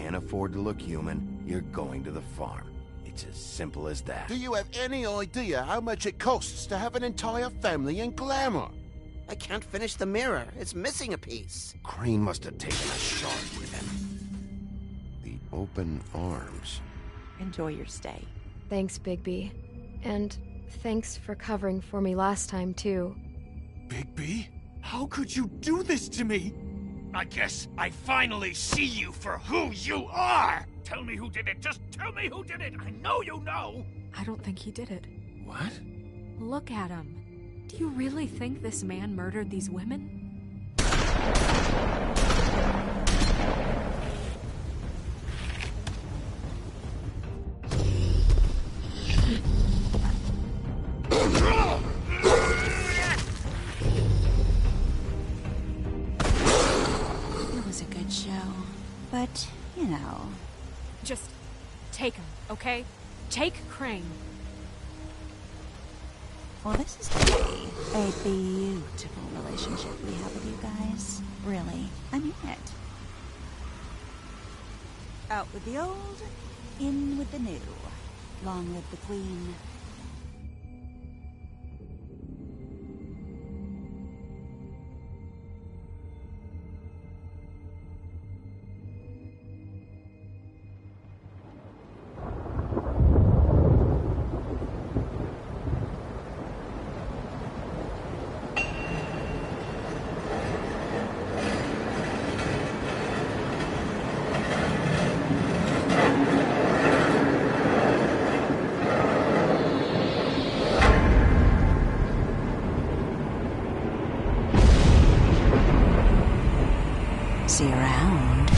can't afford to look human, you're going to the farm. It's as simple as that. Do you have any idea how much it costs to have an entire family in glamour? I can't finish the mirror. It's missing a piece. Crane must have taken a shard with him. The open arms. Enjoy your stay. Thanks, Bigby. And thanks for covering for me last time, too. Bigby? How could you do this to me? I guess I finally see you for who you are! Tell me who did it! Just tell me who did it! I know you know! I don't think he did it. What? Look at him. Do you really think this man murdered these women? It was a good show, but, you know... Just take him, okay? Take Crane. Well, this is going to be a beautiful relationship we have with you guys. Really, I mean it. Out with the old, in with the new. Long live the Queen. See you around.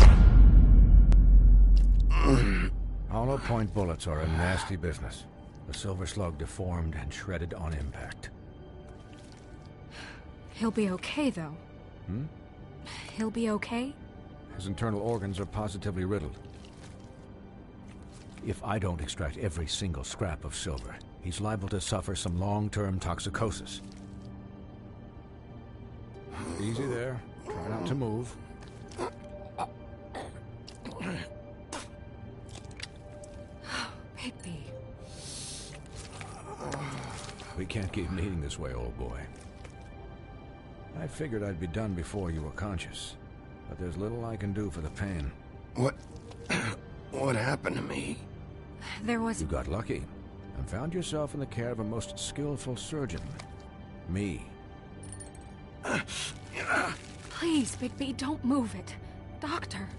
Hollow point bullets are a nasty business. The silver slug deformed and shredded on impact. He'll be okay, though. Hmm? He'll be okay? His internal organs are positively riddled. If I don't extract every single scrap of silver, he's liable to suffer some long-term toxicosis. Easy there. Try not to move. Bigby. We can't keep meeting this way, old boy. I figured I'd be done before you were conscious, but there's little I can do for the pain. What happened to me? There was... You got lucky and found yourself in the care of a most skillful surgeon. Me. Please, Bigby, don't move it. Doctor.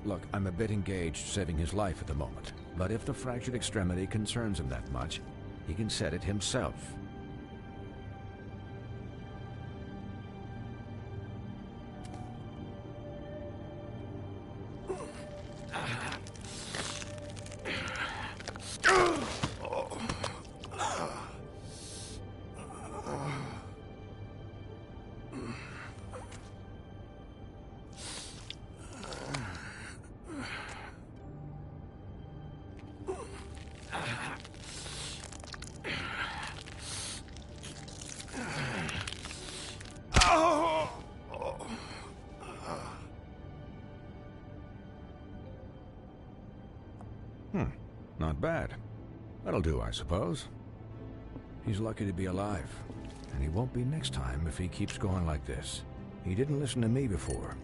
Look, I'm a bit engaged saving his life at the moment, but if the fractured extremity concerns him that much, he can set it himself. Not bad. That'll do, I suppose. He's lucky to be alive, and he won't be next time if he keeps going like this. He didn't listen to me before.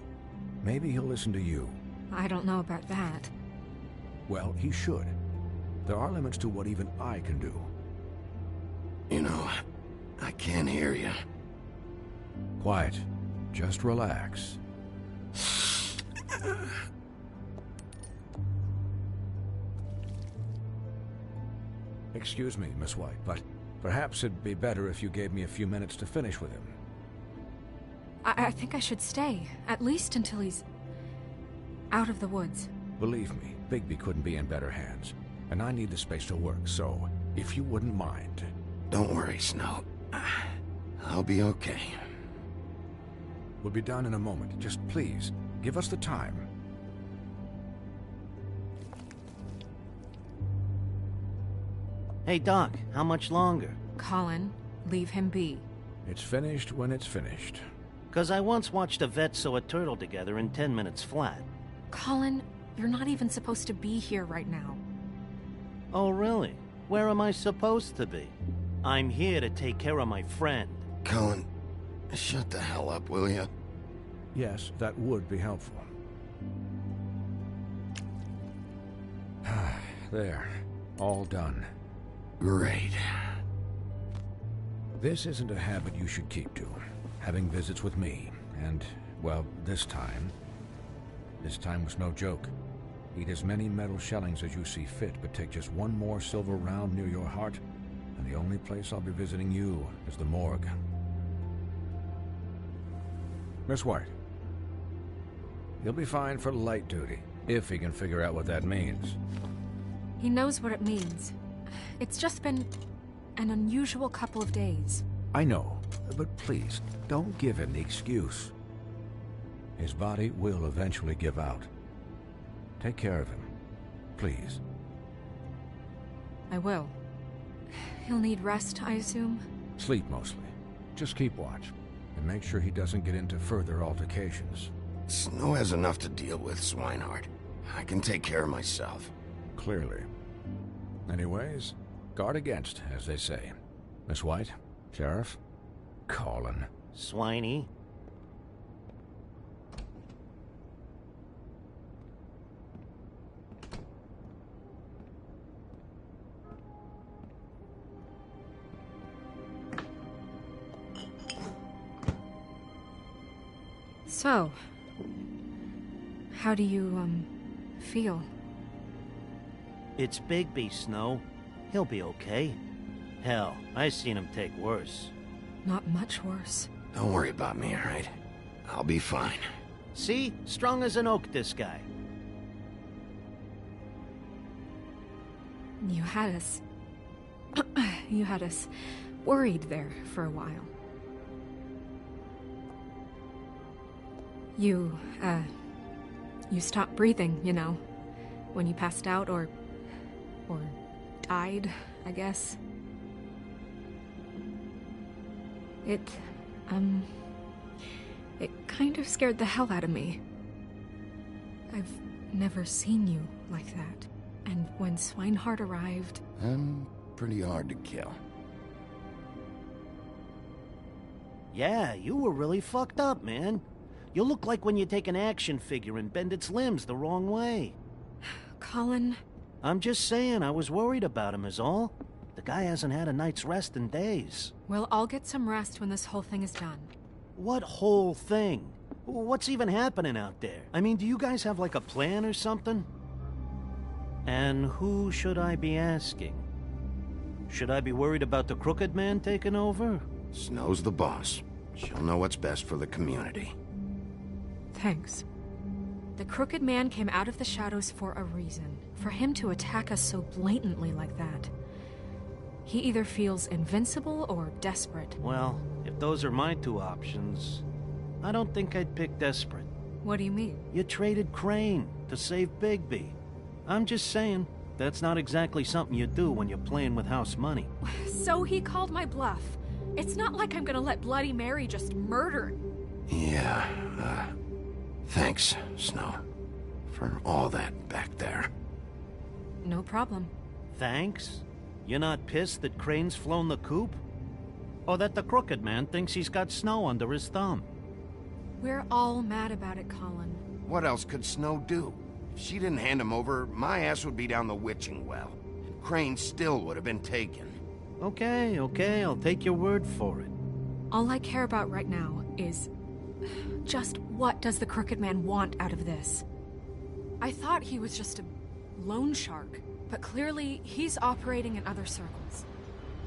Maybe he'll listen to you. I don't know about that. Well, he should. There are limits to what even I can do. You know, I can't hear you. Quiet. Just relax. Excuse me, Miss White, but perhaps it'd be better if you gave me a few minutes to finish with him. I think I should stay, at least until he's out of the woods. Believe me, Bigby couldn't be in better hands, and I need the space to work, so if you wouldn't mind. Don't worry, Snow. I'll be okay. We'll be done in a moment. Just please, give us the time. Hey, Doc, how much longer? Colin, leave him be. It's finished when it's finished. 'Cause I once watched a vet sew a turtle together in 10 minutes flat. Colin, You're not even supposed to be here right now. Oh, really? Where am I supposed to be? I'm here to take care of my friend. Cullen, shut the hell up, will you? Yes, that would be helpful. There. All done. Great. This isn't a habit you should keep to. Having visits with me. And, well, this time was no joke. Eat as many metal shellings as you see fit, but take just one more silver round near your heart, and the only place I'll be visiting you is the morgue. Miss White. He'll be fine for light duty, if he can figure out what that means. He knows what it means. It's just been an unusual couple of days. I know, but please, don't give him the excuse. His body will eventually give out. Take care of him, please. I will. He'll need rest, I assume? Sleep mostly. Just keep watch, and make sure he doesn't get into further altercations. Snow has enough to deal with, Swinehart. I can take care of myself. Clearly. Anyways, guard against, as they say. Miss White, Sheriff, Colin. Swiney. So, how do you, feel? It's Bigby, Snow. He'll be okay. Hell, I seen him take worse. Not much worse. Don't worry about me, all right? I'll be fine. See? Strong as an oak, this guy. You had us... you had us worried there for a while. You stopped breathing, you know, when you passed out or died, I guess. It kind of scared the hell out of me. I've never seen you like that. And when Swinehart arrived... I'm pretty hard to kill. Yeah, you were really fucked up, man. You look like when you take an action figure and bend its limbs the wrong way. Colin... I'm just saying, I was worried about him is all. The guy hasn't had a night's rest in days. Well, I'll get some rest when this whole thing is done. What whole thing? What's even happening out there? I mean, do you guys have like a plan or something? And who should I be asking? Should I be worried about the Crooked Man taking over? Snow's the boss. She'll know what's best for the community. Thanks. The Crooked Man came out of the shadows for a reason. For him to attack us so blatantly like that. He either feels invincible or desperate. Well, if those are my two options, I don't think I'd pick desperate. What do you mean? You traded Crane to save Bigby. I'm just saying, that's not exactly something you do when you're playing with house money. So he called my bluff. It's not like I'm gonna let Bloody Mary just murder... Yeah, thanks, Snow, for all that back there. No problem. Thanks? You're not pissed that Crane's flown the coop? Or that the Crooked Man thinks he's got Snow under his thumb? We're all mad about it, Colin. What else could Snow do? If she didn't hand him over, my ass would be down the witching well. And Crane still would have been taken. Okay, I'll take your word for it. All I care about right now is... just what does the Crooked Man want out of this? I thought he was just a loan shark, but clearly he's operating in other circles.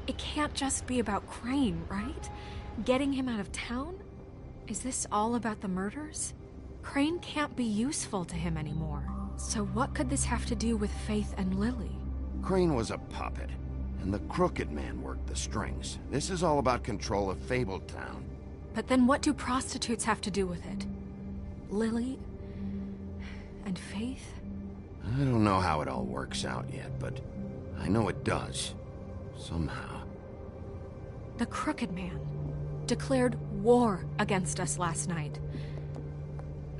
It can't just be about Crane, right? Getting him out of town? Is this all about the murders? Crane can't be useful to him anymore. So what could this have to do with Faith and Lily? Crane was a puppet, and the Crooked Man worked the strings. This is all about control of Fabletown. But then what do prostitutes have to do with it? Lily? And Faith? I don't know how it all works out yet, but I know it does. Somehow. The Crooked Man declared war against us last night.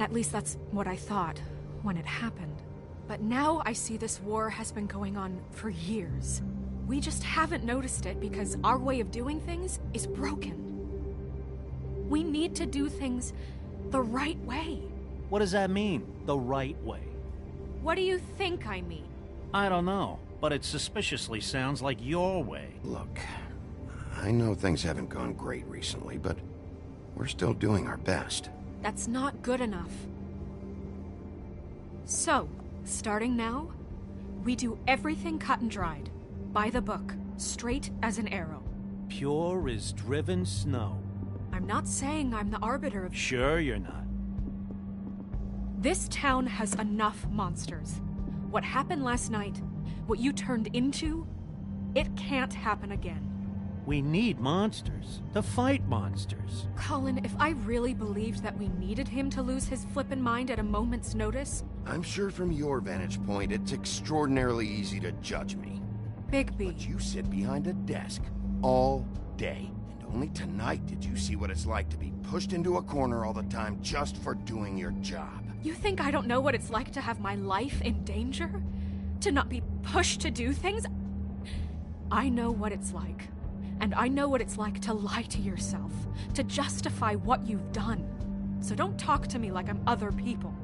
At least that's what I thought when it happened. But now I see this war has been going on for years. We just haven't noticed it because our way of doing things is broken. We need to do things the right way. What does that mean, the right way? What do you think I mean? I don't know, but it suspiciously sounds like your way. Look, I know things haven't gone great recently, but we're still doing our best. That's not good enough. So, starting now, we do everything cut and dried. By the book, straight as an arrow. Pure as driven snow. I'm not saying I'm the arbiter of... Sure you're not. This town has enough monsters. What happened last night, what you turned into, it can't happen again. We need monsters. To fight monsters. Colin, if I really believed that we needed him to lose his flippin' mind at a moment's notice... I'm sure from your vantage point, it's extraordinarily easy to judge me. Bigby. But you sit behind a desk all day. And only tonight did you see what it's like to be pushed into a corner all the time just for doing your job. You think I don't know what it's like to have my life in danger? To not be pushed to do things? I know what it's like. And I know what it's like to lie to yourself, to justify what you've done. So don't talk to me like I'm other people.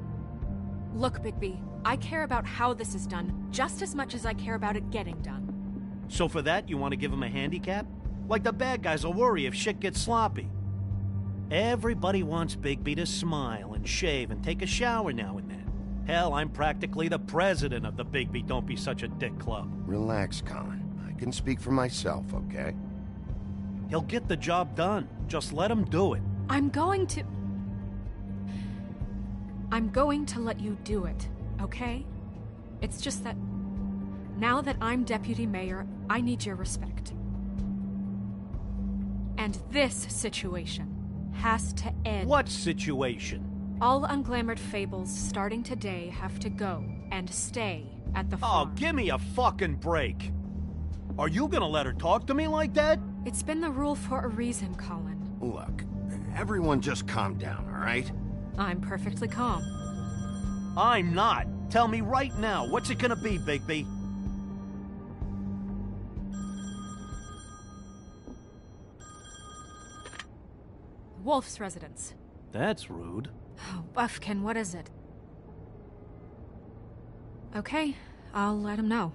Look, Bigby, I care about how this is done just as much as I care about it getting done. So for that, you want to give him a handicap? Like the bad guys will worry if shit gets sloppy. Everybody wants Bigby to smile and shave and take a shower now and then. Hell, I'm practically the president of the Bigby Don't Be Such a Dick Club. Relax, Colin. I can speak for myself, okay? He'll get the job done. Just let him do it. I'm going to let you do it, okay? It's just that now that I'm deputy mayor, I need your respect. And this situation has to end. What situation? All unglamored fables starting today have to go and stay at the farm. Oh, give me a fucking break. Are you gonna let her talk to me like that? It's been the rule for a reason, Colin. Look, everyone just calm down, all right? I'm perfectly calm. I'm not. Tell me right now, what's it gonna be, Bigby? Wolf's residence. That's rude. Oh, Buffkin, what is it? Okay, I'll let him know.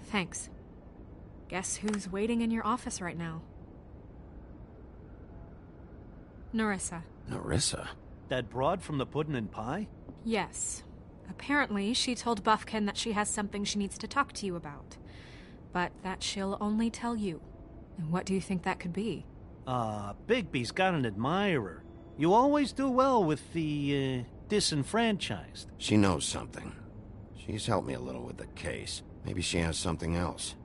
Thanks. Guess who's waiting in your office right now? Nerissa. Nerissa? That broad from the Puddin' and Pie? Yes. Apparently, she told Buffkin that she has something she needs to talk to you about. But that she'll only tell you. And what do you think that could be? Bigby's got an admirer. You always do well with the, disenfranchised. She knows something. She's helped me a little with the case. Maybe she has something else.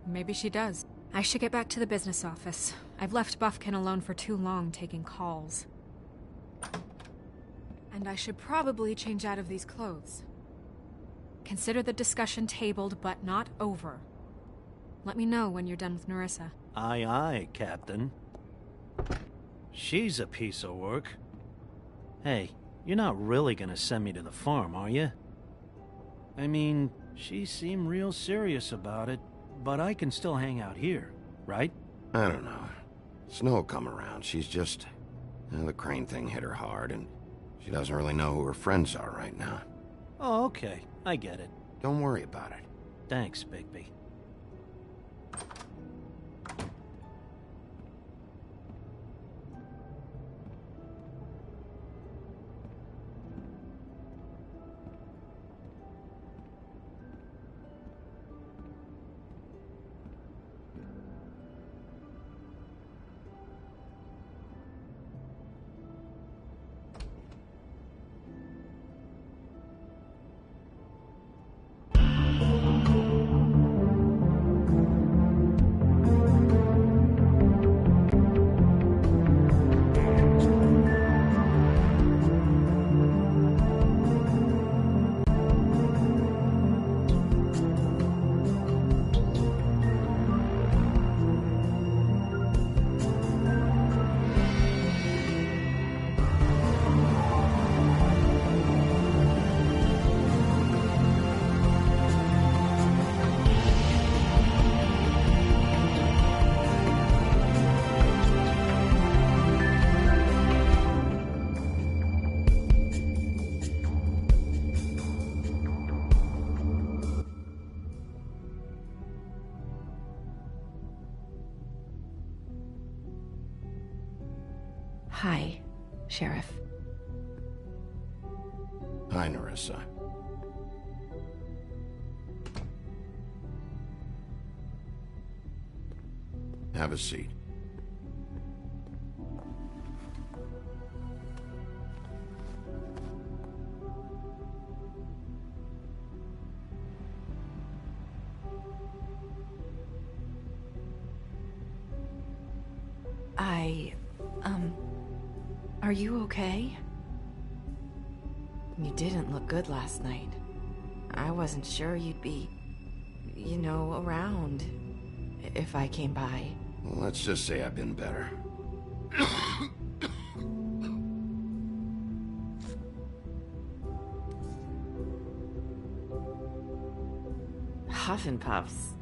Maybe she does. I should get back to the business office. I've left Buffkin alone for too long taking calls. And I should probably change out of these clothes. Consider the discussion tabled, but not over. Let me know when you're done with Nerissa. Aye, aye, Captain. She's a piece of work. Hey, you're not really gonna send me to the farm, are you? I mean, she seemed real serious about it, but I can still hang out here, right? I don't know. Snow will come around. She's just... the Crane thing hit her hard, and she doesn't really know who her friends are right now. Oh, okay. I get it. Don't worry about it. Thanks, Bigby. Hi, Sheriff. Hi, Nerissa. Have a seat. Are you okay? You didn't look good last night. I wasn't sure you'd be, around if I came by. Well, let's just say I've been better. Huff and Puffs.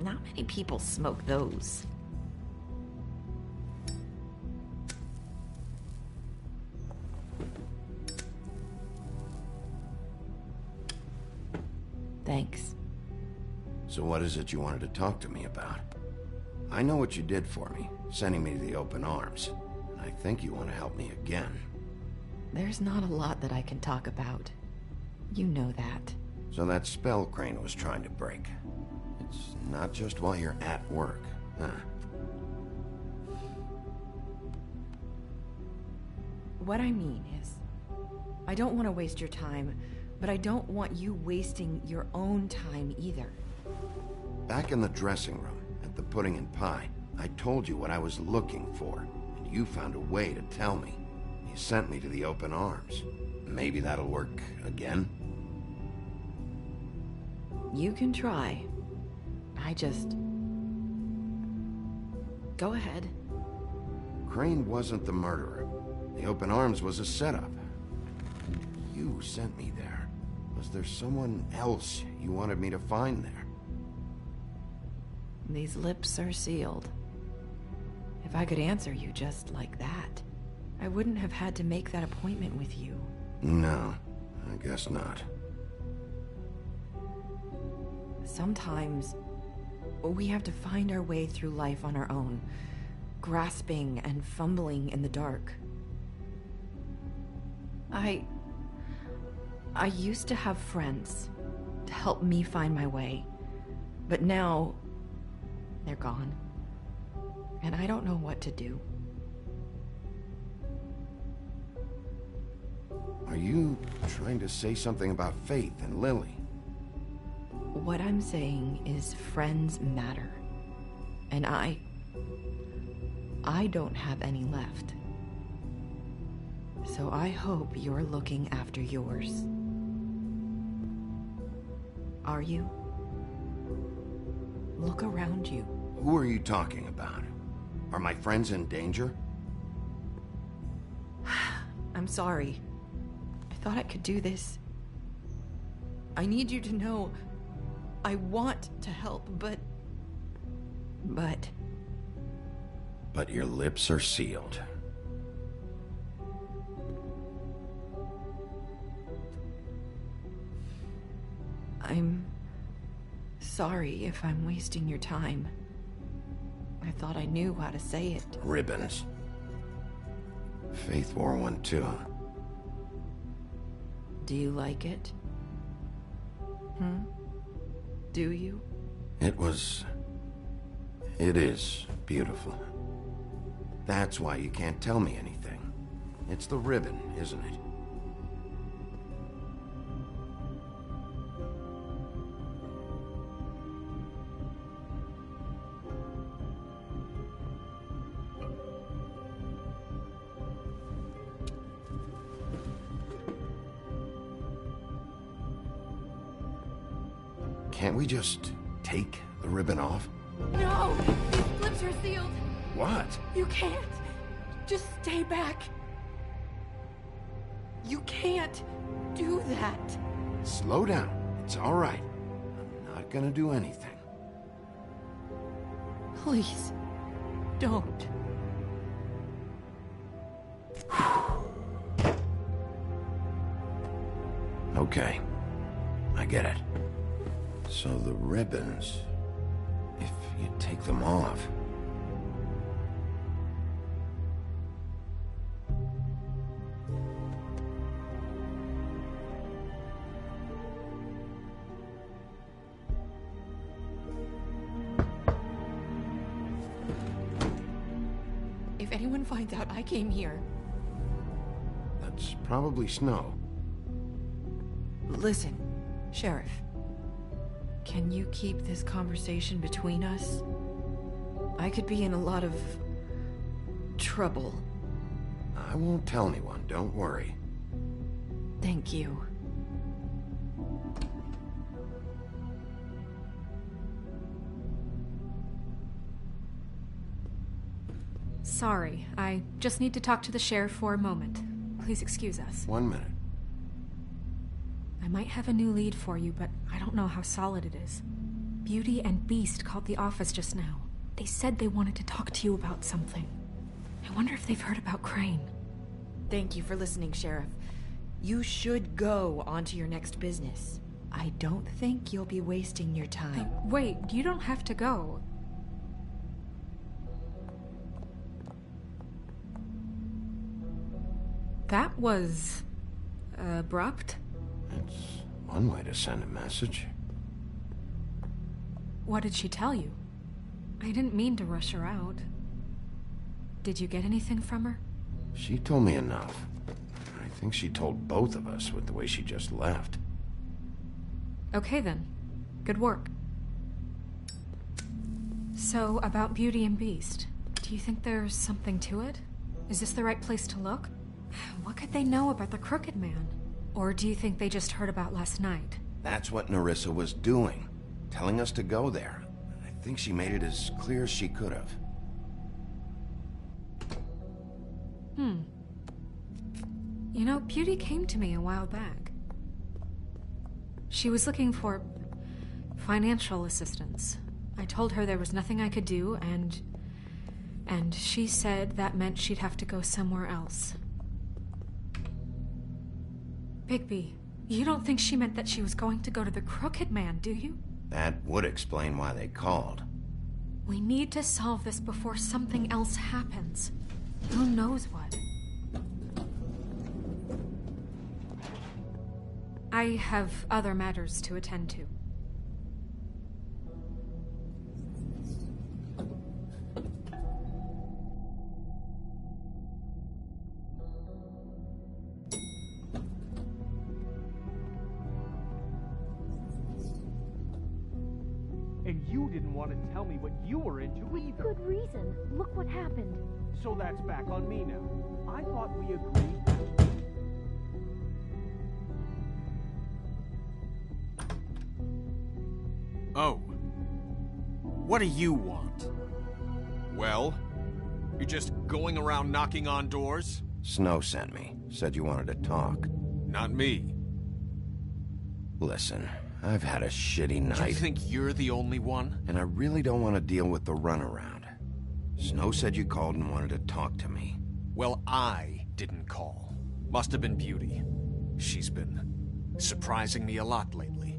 Not many people smoke those. Thanks. So what is it you wanted to talk to me about? I know what you did for me, sending me to the open arms. And I think you want to help me again. There's not a lot that I can talk about. You know that. So that spell Crane was trying to break. It's not just while you're at work, huh? What I mean is, I don't want to waste your time, but I don't want you wasting your own time either. Back in the dressing room, at the pudding and pie, I told you what I was looking for, and you found a way to tell me. You sent me to the open arms. Maybe that'll work again? You can try. Go ahead. Crane wasn't the murderer. The open arms was a setup. You sent me there. Was there someone else you wanted me to find there? These lips are sealed. If I could answer you just like that, I wouldn't have had to make that appointment with you. No, I guess not. Sometimes, we have to find our way through life on our own, grasping and fumbling in the dark. I used to have friends to help me find my way, but now they're gone, and I don't know what to do. Are you trying to say something about Faith and Lily? What I'm saying is friends matter, and I don't have any left. So I hope you're looking after yours. Are you? Look around you. Who are you talking about? Are my friends in danger? I'm sorry. I thought I could do this. I need you to know I want to help, but... But your lips are sealed. I'm sorry if I'm wasting your time. I thought I knew how to say it. Ribbons. Faith wore one too. Do you like it? Do you? It is beautiful. That's why you can't tell me anything. It's the ribbon, isn't it? Can't we just take the ribbon off? No! These lips are sealed! What? You can't! Just stay back! You can't do that! Slow down. It's all right. I'm not gonna do anything. Please, don't. Okay. I get it. So the ribbons, if you take them off... If anyone finds out I came here... That's probably Snow. Listen, Sheriff. Can you keep this conversation between us? I could be in a lot of... trouble. I won't tell anyone, don't worry. Thank you. Sorry, I just need to talk to the sheriff for a moment. Please excuse us. 1 minute. I might have a new lead for you, but I don't know how solid it is. Beauty and Beast called the office just now. They said they wanted to talk to you about something. I wonder if they've heard about Crane. Thank you for listening, Sheriff. You should go on to your next business. I don't think you'll be wasting your time. Wait, you don't have to go. That was... abrupt? It's one way to send a message. What did she tell you? I didn't mean to rush her out. Did you get anything from her? She told me enough. I think she told both of us with the way she just left. Okay then. Good work. So, about Beauty and Beast. Do you think there's something to it? Is this the right place to look? What could they know about the Crooked Man? Or do you think they just heard about last night? That's what Nerissa was doing. Telling us to go there. I think she made it as clear as she could have. You know, Beauty came to me a while back. She was looking for financial assistance. I told her there was nothing I could do, and she said that meant she'd have to go somewhere else. Bigby, you don't think she meant that she was going to go to the Crooked Man, do you? That would explain why they called. We need to solve this before something else happens. Who knows what? I have other matters to attend to. And you didn't want to tell me what you were into either. Good reason. Look what happened. So that's back on me now. I thought we agreed. Oh. What do you want? Well? You're just going around knocking on doors? Snow sent me. Said you wanted to talk. Not me. Listen, I've had a shitty night. You think you're the only one? And I really don't want to deal with the runaround. Snow said you called and wanted to talk to me. Well, I didn't call. Must have been Beauty. She's been surprising me a lot lately.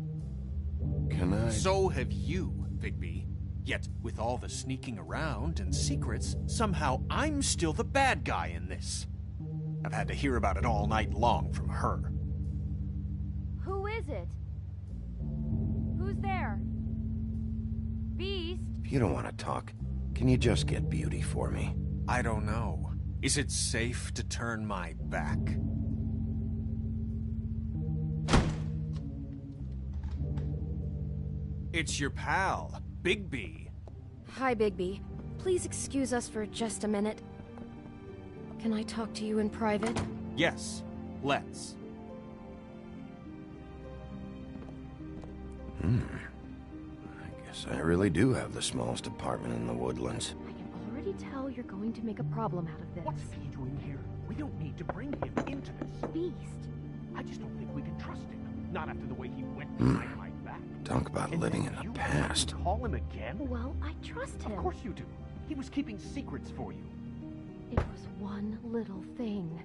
Can I... So have you, Bigby. Yet, with all the sneaking around and secrets, somehow I'm still the bad guy in this. I've had to hear about it all night long from her. Who is it? Who's there? Beast? If you don't want to talk, can you just get Beauty for me? I don't know. Is it safe to turn my back? It's your pal, Bigby. Hi, Bigby. Please excuse us for just a minute. Can I talk to you in private? Yes, let's. I guess I really do have the smallest apartment in the Woodlands. I can already tell you're going to make a problem out of this. What's he doing here? We don't need to bring him into this. Beast. I just don't think we can trust him. Not after the way he went behind my back. Talk about And living then in the you past. Call him again? Well, I trust him. Of course you do. He was keeping secrets for you. It was one little thing.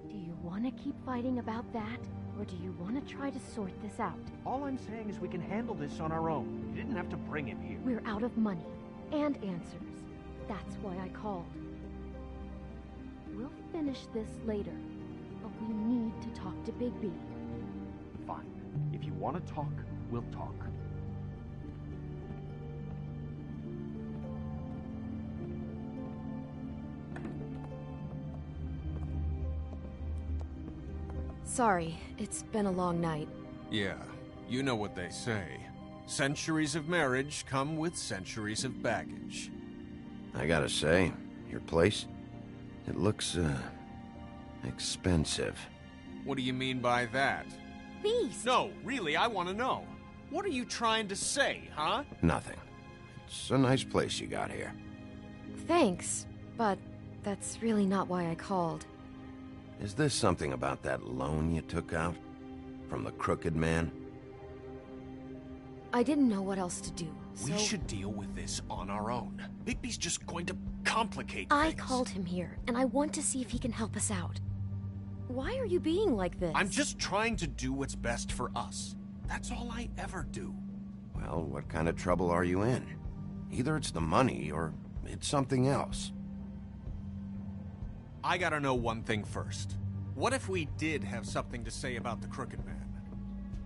Do you want to keep fighting about that? Or do you want to try to sort this out? All I'm saying is we can handle this on our own. You didn't have to bring him here. We're out of money and answers. That's why I called. We'll finish this later, but we need to talk to Bigby. Fine. If you want to talk, we'll talk. Sorry, it's been a long night. Yeah, you know what they say. Centuries of marriage come with centuries of baggage. I gotta say, your place, it looks, expensive. What do you mean by that? Beast! No, really, I want to know. What are you trying to say, huh? Nothing. It's a nice place you got here. Thanks, but that's really not why I called. Is this something about that loan you took out? From the Crooked Man? I didn't know what else to do, so... We should deal with this on our own. Bigby's just going to complicate I things. called him here, and I want to see if he can help us out. Why are you being like this? I'm just trying to do what's best for us. That's all I ever do. Well, what kind of trouble are you in? Either it's the money, or it's something else. I gotta know one thing first. What if we did have something to say about the Crooked Man?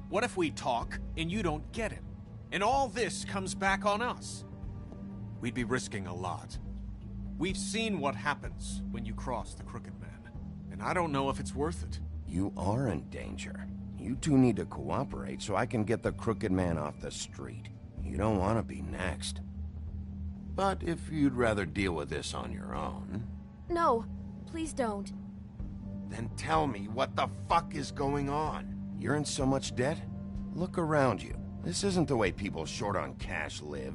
What if we talk, and you don't get him? And all this comes back on us? We'd be risking a lot. We've seen what happens when you cross the Crooked Man. And I don't know if it's worth it. You are in danger. You two need to cooperate so I can get the Crooked Man off the street. You don't want to be next. But if you'd rather deal with this on your own... No, please don't. Then tell me what the fuck is going on. You're in so much debt? Look around you. This isn't the way people short on cash live.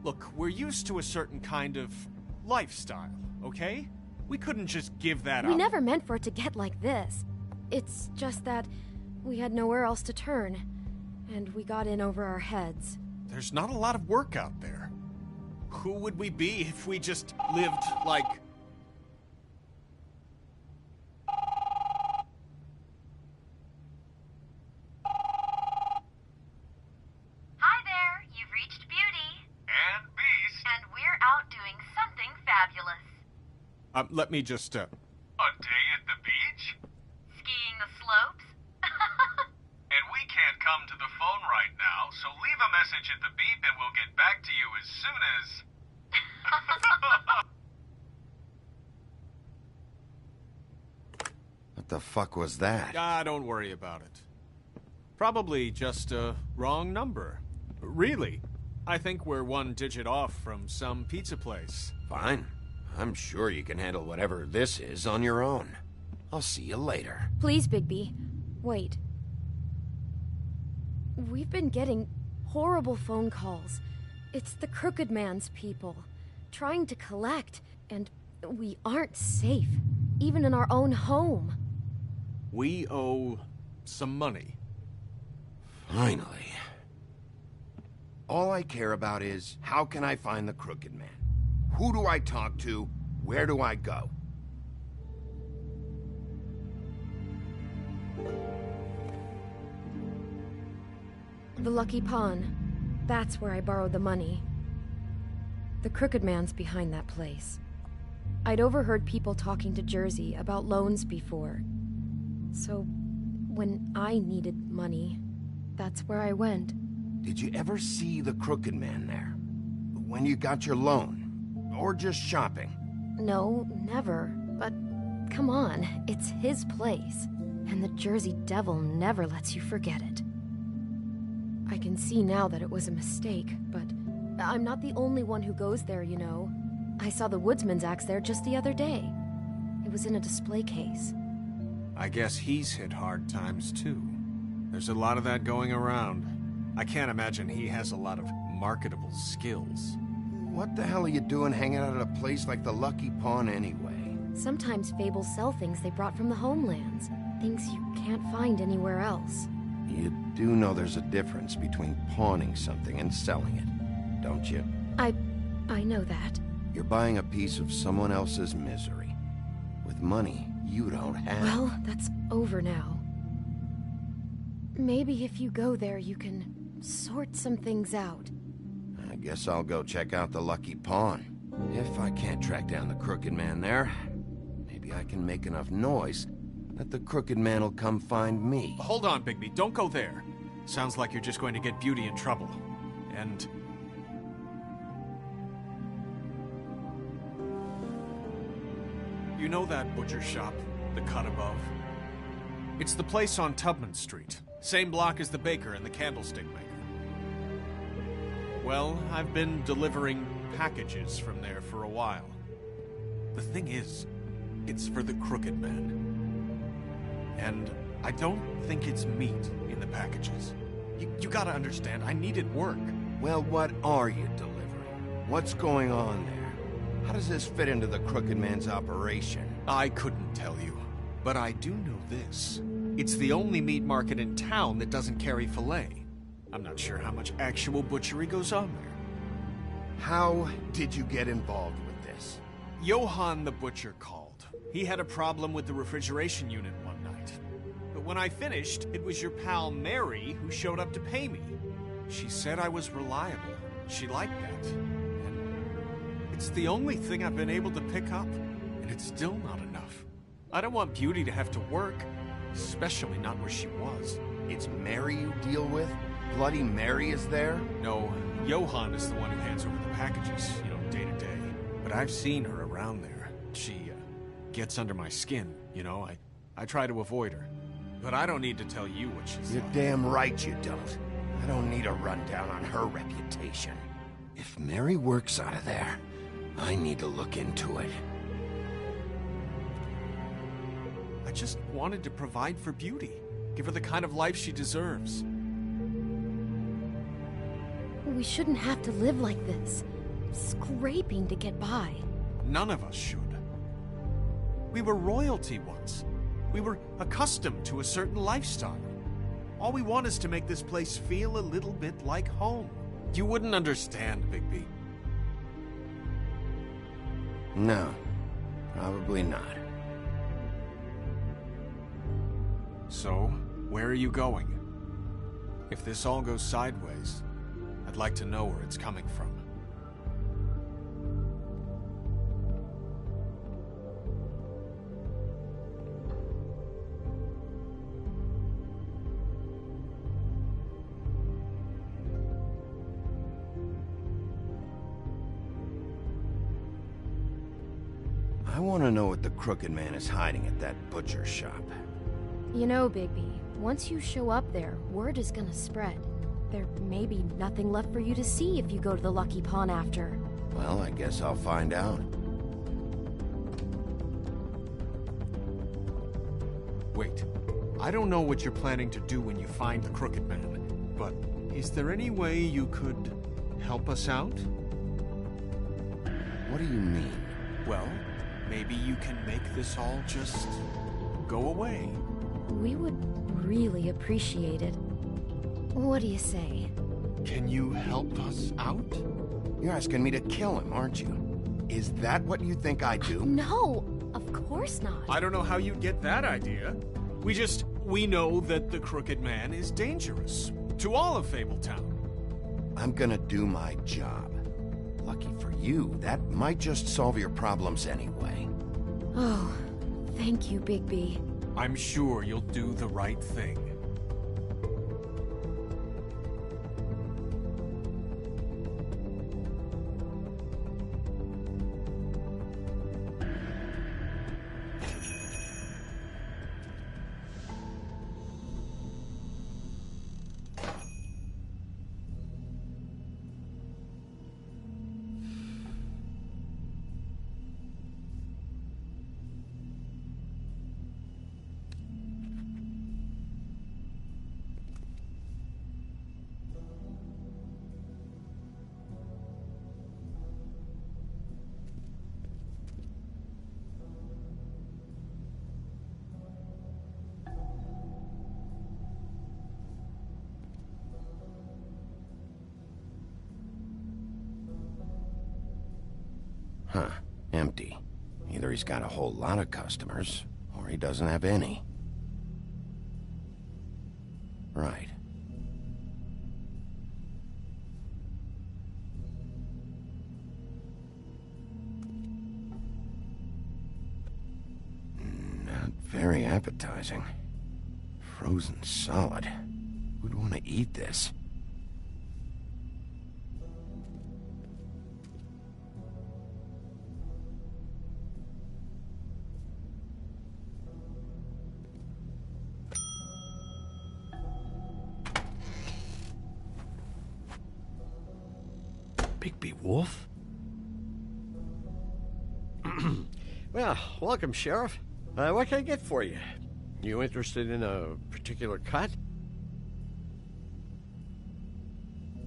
Look, we're used to a certain kind of lifestyle, okay? We couldn't just give that up. We never meant for it to get like this. It's just that we had nowhere else to turn, and we got in over our heads. There's not a lot of work out there. Who would we be if we just lived like... Hi there, you've reached Beauty. And Beast. And we're out doing something fabulous. Let me just, A day at the beach? Skiing the slopes? And we can't come to the phone right now, so leave a message at the beep and we'll get back to you as soon as... What the fuck was that? Don't worry about it. Probably just a wrong number. Really, I think we're one digit off from some pizza place. Fine. I'm sure you can handle whatever this is on your own. I'll see you later. Please, Bigby. Wait. We've been getting horrible phone calls. It's the Crooked Man's people, trying to collect, and we aren't safe, even in our own home. We owe some money. Finally. All I care about is, how can I find the Crooked Man? Who do I talk to? Where do I go? The Lucky Pawn. That's where I borrowed the money. The Crooked Man's behind that place. I'd overheard people talking to Jersey about loans before. So, when I needed money, that's where I went. Did you ever see the Crooked Man there? When you got your loan? Or just shopping? No, never. But, come on, it's his place. And the Jersey Devil never lets you forget it. I can see now that it was a mistake, but I'm not the only one who goes there, you know. I saw the Woodsman's axe there just the other day. It was in a display case. I guess he's hit hard times, too. There's a lot of that going around. I can't imagine he has a lot of marketable skills. What the hell are you doing hanging out at a place like the Lucky Pawn anyway? Sometimes fables sell things they brought from the homelands. Things you can't find anywhere else. You do know there's a difference between pawning something and selling it, don't you? I know that. You're buying a piece of someone else's misery. With money you don't have. Well, that's over now. Maybe if you go there, you can sort some things out. I guess I'll go check out the Lucky Pawn. If I can't track down the Crooked Man there, maybe I can make enough noise that the Crooked Man will come find me. Hold on, Bigby. Don't go there. Sounds like you're just going to get Beauty in trouble. And... you know that butcher shop, the cut above? It's the place on Tubman Street. Same block as the baker and the candlestick maker. Well, I've been delivering packages from there for a while. The thing is, it's for the Crooked Man. And I don't think it's meat in the packages. You gotta understand, I needed work. Well, what are you delivering? What's going on there? How does this fit into the Crooked Man's operation? I couldn't tell you, but I do know this. It's the only meat market in town that doesn't carry filet. I'm not sure how much actual butchery goes on there. How did you get involved with this? Johann the butcher called. He had a problem with the refrigeration unit one night. But when I finished, it was your pal Mary who showed up to pay me. She said I was reliable. She liked that. And it's the only thing I've been able to pick up, and it's still not enough. I don't want Beauty to have to work, especially not where she was. It's Mary you deal with? Bloody Mary is there? No, Johann is the one who hands over the packages, day to day. But I've seen her around there. She gets under my skin, I try to avoid her. But I don't need to tell you what she's You're like. damn right you don't. I don't need a rundown on her reputation. If Mary works out of there, I need to look into it. I just wanted to provide for Beauty. Give her the kind of life she deserves. We shouldn't have to live like this, scraping to get by. None of us should. We were royalty once. We were accustomed to a certain lifestyle. All we want is to make this place feel a little bit like home. You wouldn't understand, Bigby. No, probably not. So, where are you going? If this all goes sideways, I'd like to know where it's coming from. I want to know what the Crooked Man is hiding at that butcher shop. You know, Bigby, once you show up there, word is gonna spread. There may be nothing left for you to see if you go to the Lucky Pawn after. Well, I guess I'll find out. Wait, I don't know what you're planning to do when you find the Crooked Man, but is there any way you could help us out? What do you mean? Well, maybe you can make this all just go away. We would really appreciate it. What do you say? Can you help us out? You're asking me to kill him, aren't you? Is that what you think I do? No, of course not. I don't know how you'd get that idea. We know that the Crooked Man is dangerous. To all of Fabletown. I'm gonna do my job. Lucky for you, that might just solve your problems anyway. Oh, thank you, Bigby. I'm sure you'll do the right thing. Huh. Empty. Either he's got a whole lot of customers, or he doesn't have any. Right. Not very appetizing. Frozen solid. Who'd want to eat this? Wolf? Well, welcome, Sheriff. What can I get for you? You interested in a particular cut?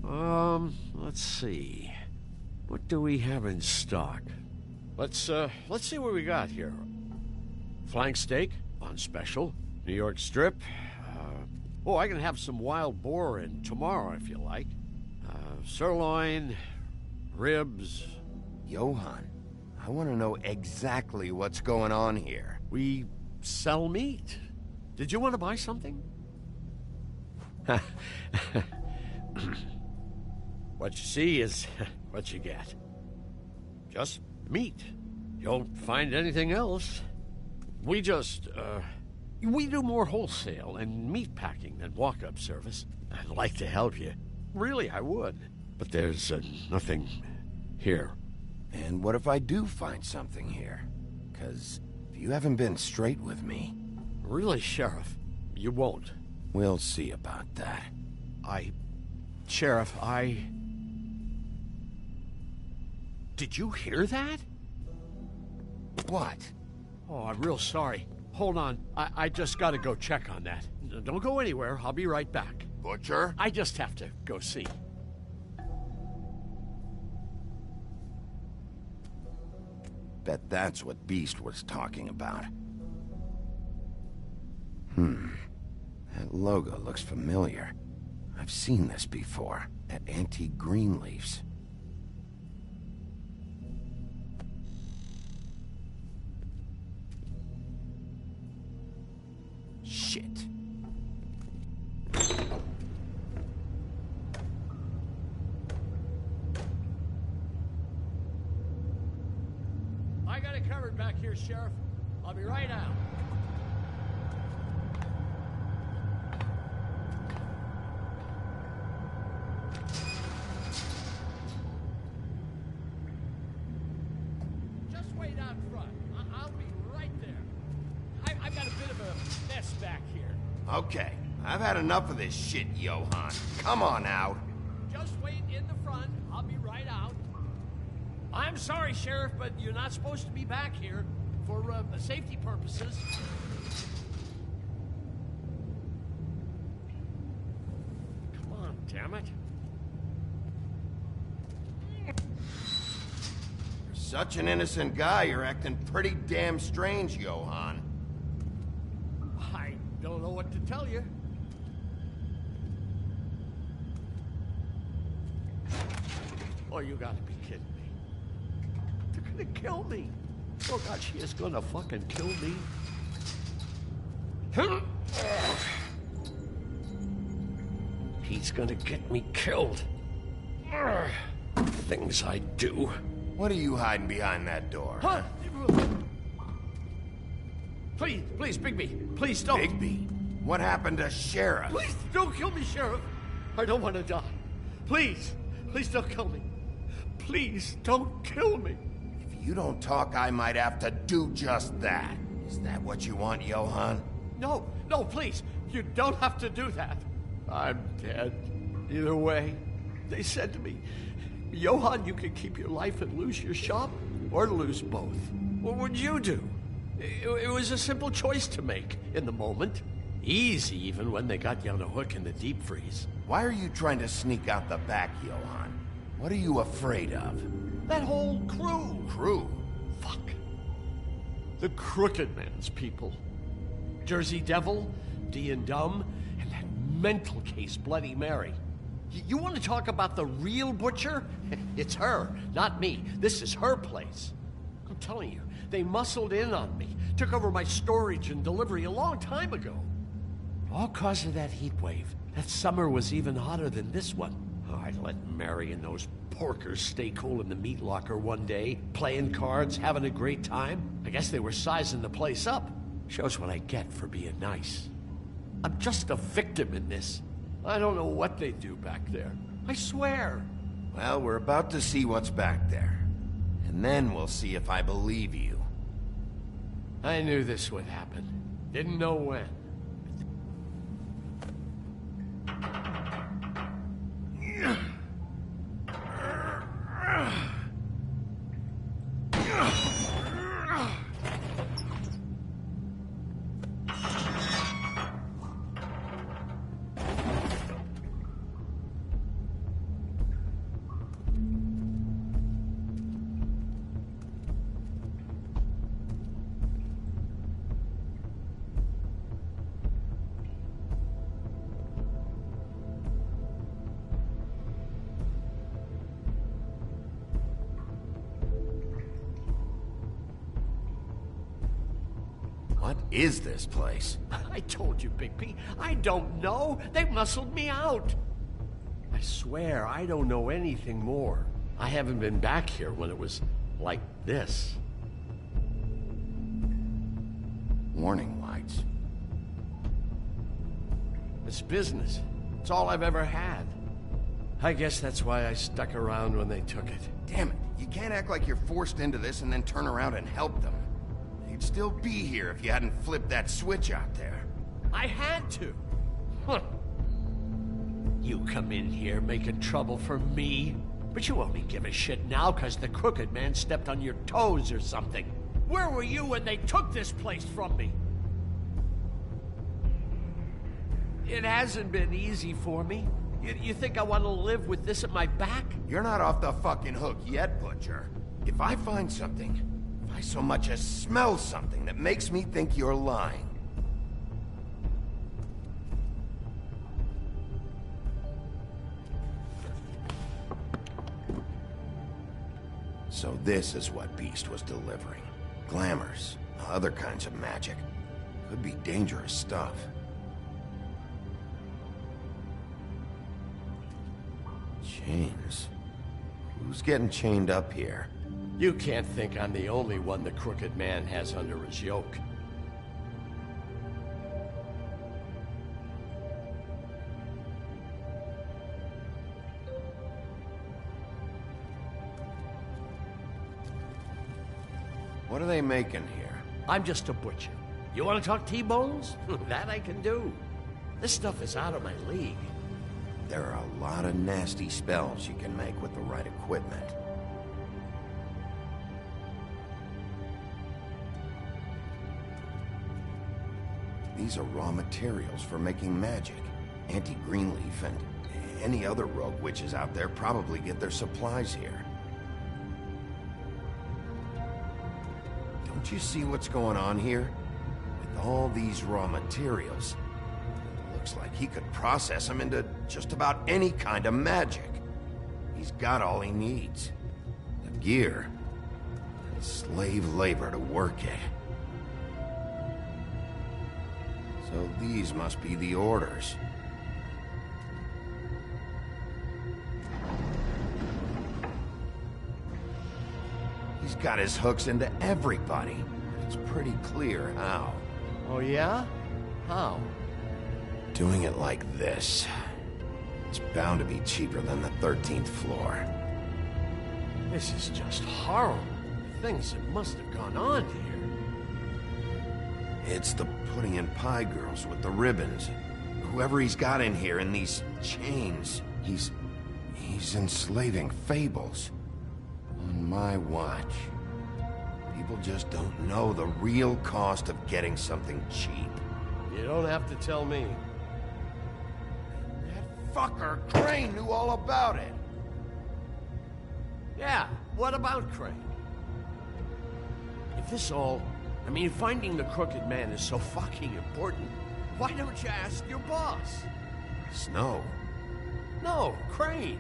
Let's see. What do we have in stock? Let's see what we got here. Flank steak on special. New York strip. I can have some wild boar in tomorrow if you like. Sirloin, ribs. Johann, I want to know exactly what's going on here. We sell meat. Did you want to buy something? What you see is what you get. Just meat. You don't find anything else. We just, we do more wholesale and meat packing than walk-up service. I'd like to help you. Really, I would. But there's nothing here. And what if I do find something here? 'Cause if you haven't been straight with me... Really, Sheriff, you won't. We'll see about that. Sheriff, Did you hear that? What? Oh, I'm real sorry. Hold on. I just gotta go check on that. Don't go anywhere. I'll be right back. Butcher? I just have to go see. Bet that's what Beast was talking about. That logo looks familiar. I've seen this before, at Antique Greenleaf's. Shit. I got it covered back here, Sheriff. I'll be right out. Just wait out front. I'll be right there. I've got a bit of a mess back here. Okay, I've had enough of this shit, Johann. Come on out. Just wait in the front. I'll be right out. I'm sorry, Sheriff, but you're not supposed to be back here for safety purposes. Come on, damn it. You're such an innocent guy, you're acting pretty damn strange, Johann. I don't know what to tell you. Oh, you gotta be kidding me. They're gonna kill me. Oh, God, she is gonna fucking kill me. He's gonna get me killed. Things I do. What are you hiding behind that door? Huh? Please, Bigby, please don't. Bigby? What happened to Sheriff? Please don't kill me, Sheriff. I don't want to die. Please don't kill me. Please don't kill me. If you don't talk, I might have to do just that. Is that what you want, Johann? No, please. You don't have to do that. I'm dead. Either way, they said to me, Johann, you can keep your life and lose your shop, or lose both. What would you do? It was a simple choice to make in the moment. Easy, even when they got you on a hook in the deep freeze. Why are you trying to sneak out the back, Johann? What are you afraid of? That whole crew. Crew? Fuck. The Crooked Man's people. Jersey Devil, D and Dumb, and that mental case Bloody Mary. You want to talk about the real butcher? It's her, not me. This is her place. I'm telling you, they muscled in on me, took over my storage and delivery a long time ago. All cause of that heat wave. That summer was even hotter than this one. Oh, I let Mary and those porkers stay cool in the meat locker one day, playing cards, having a great time. I guess they were sizing the place up. Shows what I get for being nice. I'm just a victim in this. I don't know what they do back there. I swear. Well, we're about to see what's back there. And then we'll see if I believe you. I knew this would happen. Didn't know when. What is this place? I told you, Bigby. I don't know. They muscled me out. I swear, I don't know anything more. I haven't been back here when it was like this. Warning lights. It's business. It's all I've ever had. I guess that's why I stuck around when they took it. Damn it. You can't act like you're forced into this and then turn around and help them. You'd still be here if you hadn't flipped that switch out there. I had to. Huh. You come in here making trouble for me, but you only give a shit now because the Crooked Man stepped on your toes or something. Where were you when they took this place from me? It hasn't been easy for me. You think I want to live with this at my back? You're not off the fucking hook yet, Butcher. If I find something, if I so much as smell something that makes me think you're lying. So this is what Beast was delivering. Glamours, other kinds of magic. Could be dangerous stuff. Chains. Who's getting chained up here? You can't think I'm the only one the Crooked Man has under his yoke. What are they making here? I'm just a butcher. You want to talk T-bones? That I can do. This stuff is out of my league. There are a lot of nasty spells you can make with the right equipment. These are raw materials for making magic. Auntie Greenleaf and any other rogue witches out there probably get their supplies here. Don't you see what's going on here? With all these raw materials, it looks like he could process them into just about any kind of magic. He's got all he needs. The gear, and slave labor to work it. So these must be the orders. He's got his hooks into everybody. It's pretty clear how. Oh yeah? How? Doing it like this. It's bound to be cheaper than the 13th floor. This is just horrible. Things that must have gone on here. It's the pudding and pie girls with the ribbons. Whoever he's got in here in these chains, he's enslaving fables. On my watch. People just don't know the real cost of getting something cheap. You don't have to tell me. That fucker Crane knew all about it. Yeah, what about Crane? If this all... I mean, finding the Crooked Man is so fucking important, why don't you ask your boss? Snow? No, Crane.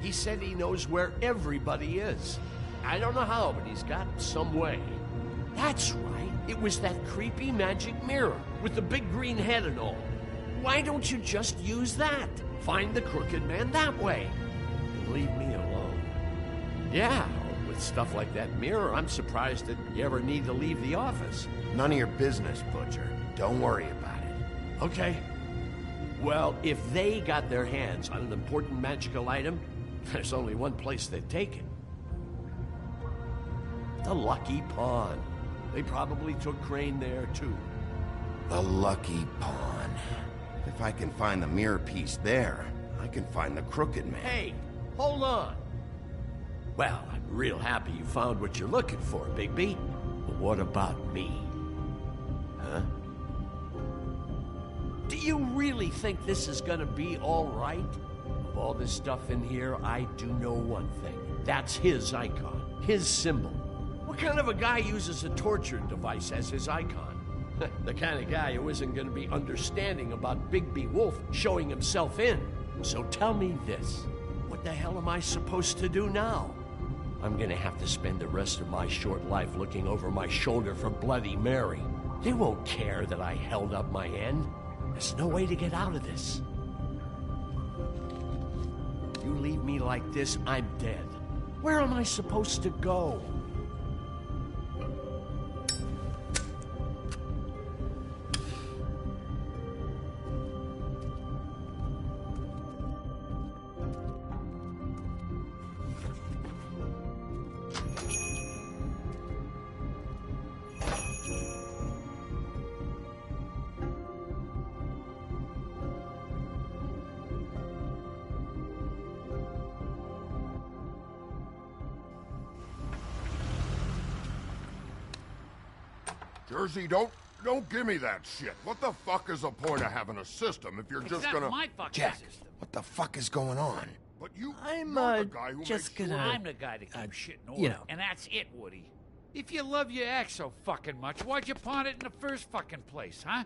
He said he knows where everybody is. I don't know how, but he's got some way. That's right. It was that creepy magic mirror with the big green head and all. Why don't you just use that? Find the Crooked Man that way. And leave me alone. Yeah, with stuff like that mirror, I'm surprised that you ever need to leave the office. None of your business, Butcher. Don't worry about it. Okay. Well, if they got their hands on an important magical item, there's only one place they'd take it. The Lucky Pawn. They probably took Crane there, too. The Lucky Pawn. If I can find the mirror piece there, I can find the Crooked Man. Hey, hold on. Well, I'm real happy you found what you're looking for, Bigby. But what about me? Huh? Do you really think this is gonna be all right? Of all this stuff in here, I do know one thing. That's his icon, his symbol. What kind of a guy uses a torture device as his icon? The kind of guy who isn't gonna be understanding about Bigby Wolf showing himself in. So tell me this. What the hell am I supposed to do now? I'm gonna have to spend the rest of my short life looking over my shoulder for Bloody Mary. They won't care that I held up my end. There's no way to get out of this. You leave me like this, I'm dead. Where am I supposed to go? Jersey, don't give me that shit. What the fuck is the point of having a system if you're just gonna... my fucking Jack, system. what the fuck is going on? But you... I'm, you're the guy who just makes gonna... sure- I'm the guy that keeps shit in order. you know. And that's it, Woody. If you love your ex so fucking much, why'd you pawn it in the first fucking place, huh?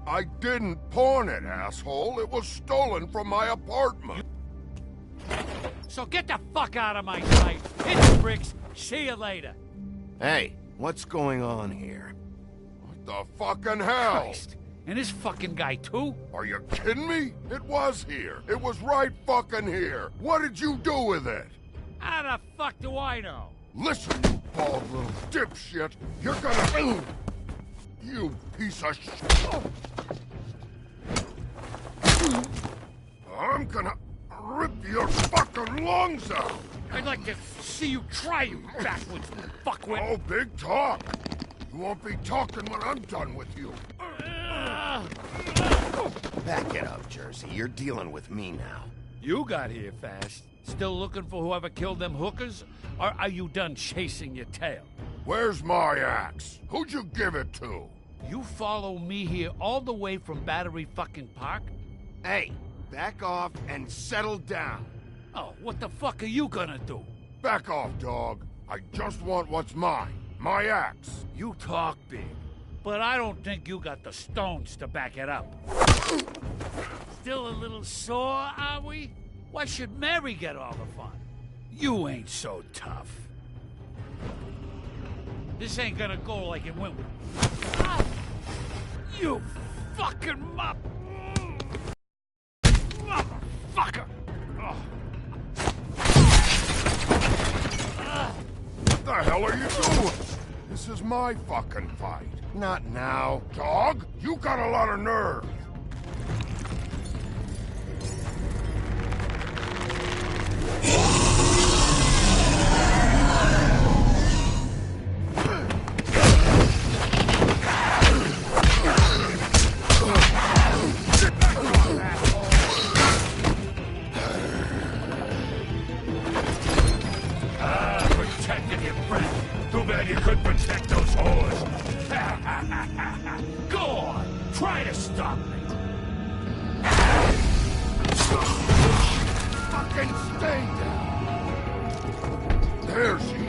I didn't pawn it, asshole. It was stolen from my apartment. So get the fuck out of my sight. Hit the bricks. See you later. Hey, what's going on here? What the fucking hell? Christ. And this fucking guy, too? Are you kidding me? It was here. It was right fucking here. What did you do with it? How the fuck do I know? Listen, you bald little dipshit. You're gonna... You piece of shit. I'm gonna rip your fucking lungs out. I'd like to see you try, you backwoods fuckwit. Oh, big talk. You won't be talking when I'm done with you. Back it up, Jersey. You're dealing with me now. You got here fast. Still looking for whoever killed them hookers? Or are you done chasing your tail? Where's my axe? Who'd you give it to? You follow me here all the way from Battery fucking Park? Hey, back off and settle down. Oh, what the fuck are you gonna do? Back off, dog. I just want what's mine. My axe. You talk big, but I don't think you got the stones to back it up. Still a little sore, are we? Why should Mary get all the fun? You ain't so tough. This ain't gonna go like it went with... Ah! You fucking motherfucker! Oh. What the hell are you doing? This is my fucking fight. Not now. Dog, you got a lot of nerve. Protected your friend. Too bad you couldn't protect those whores. Go on, try to stop me. Fucking stay down. There she is.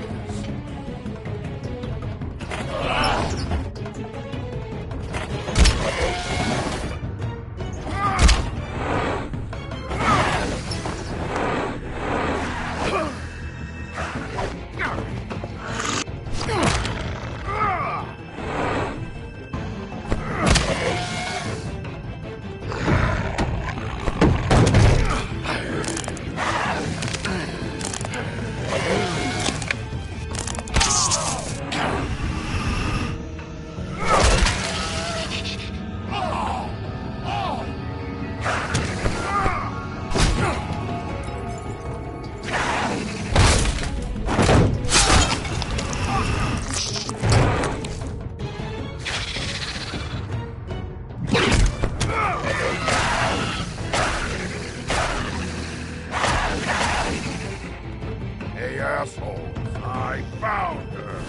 I found her.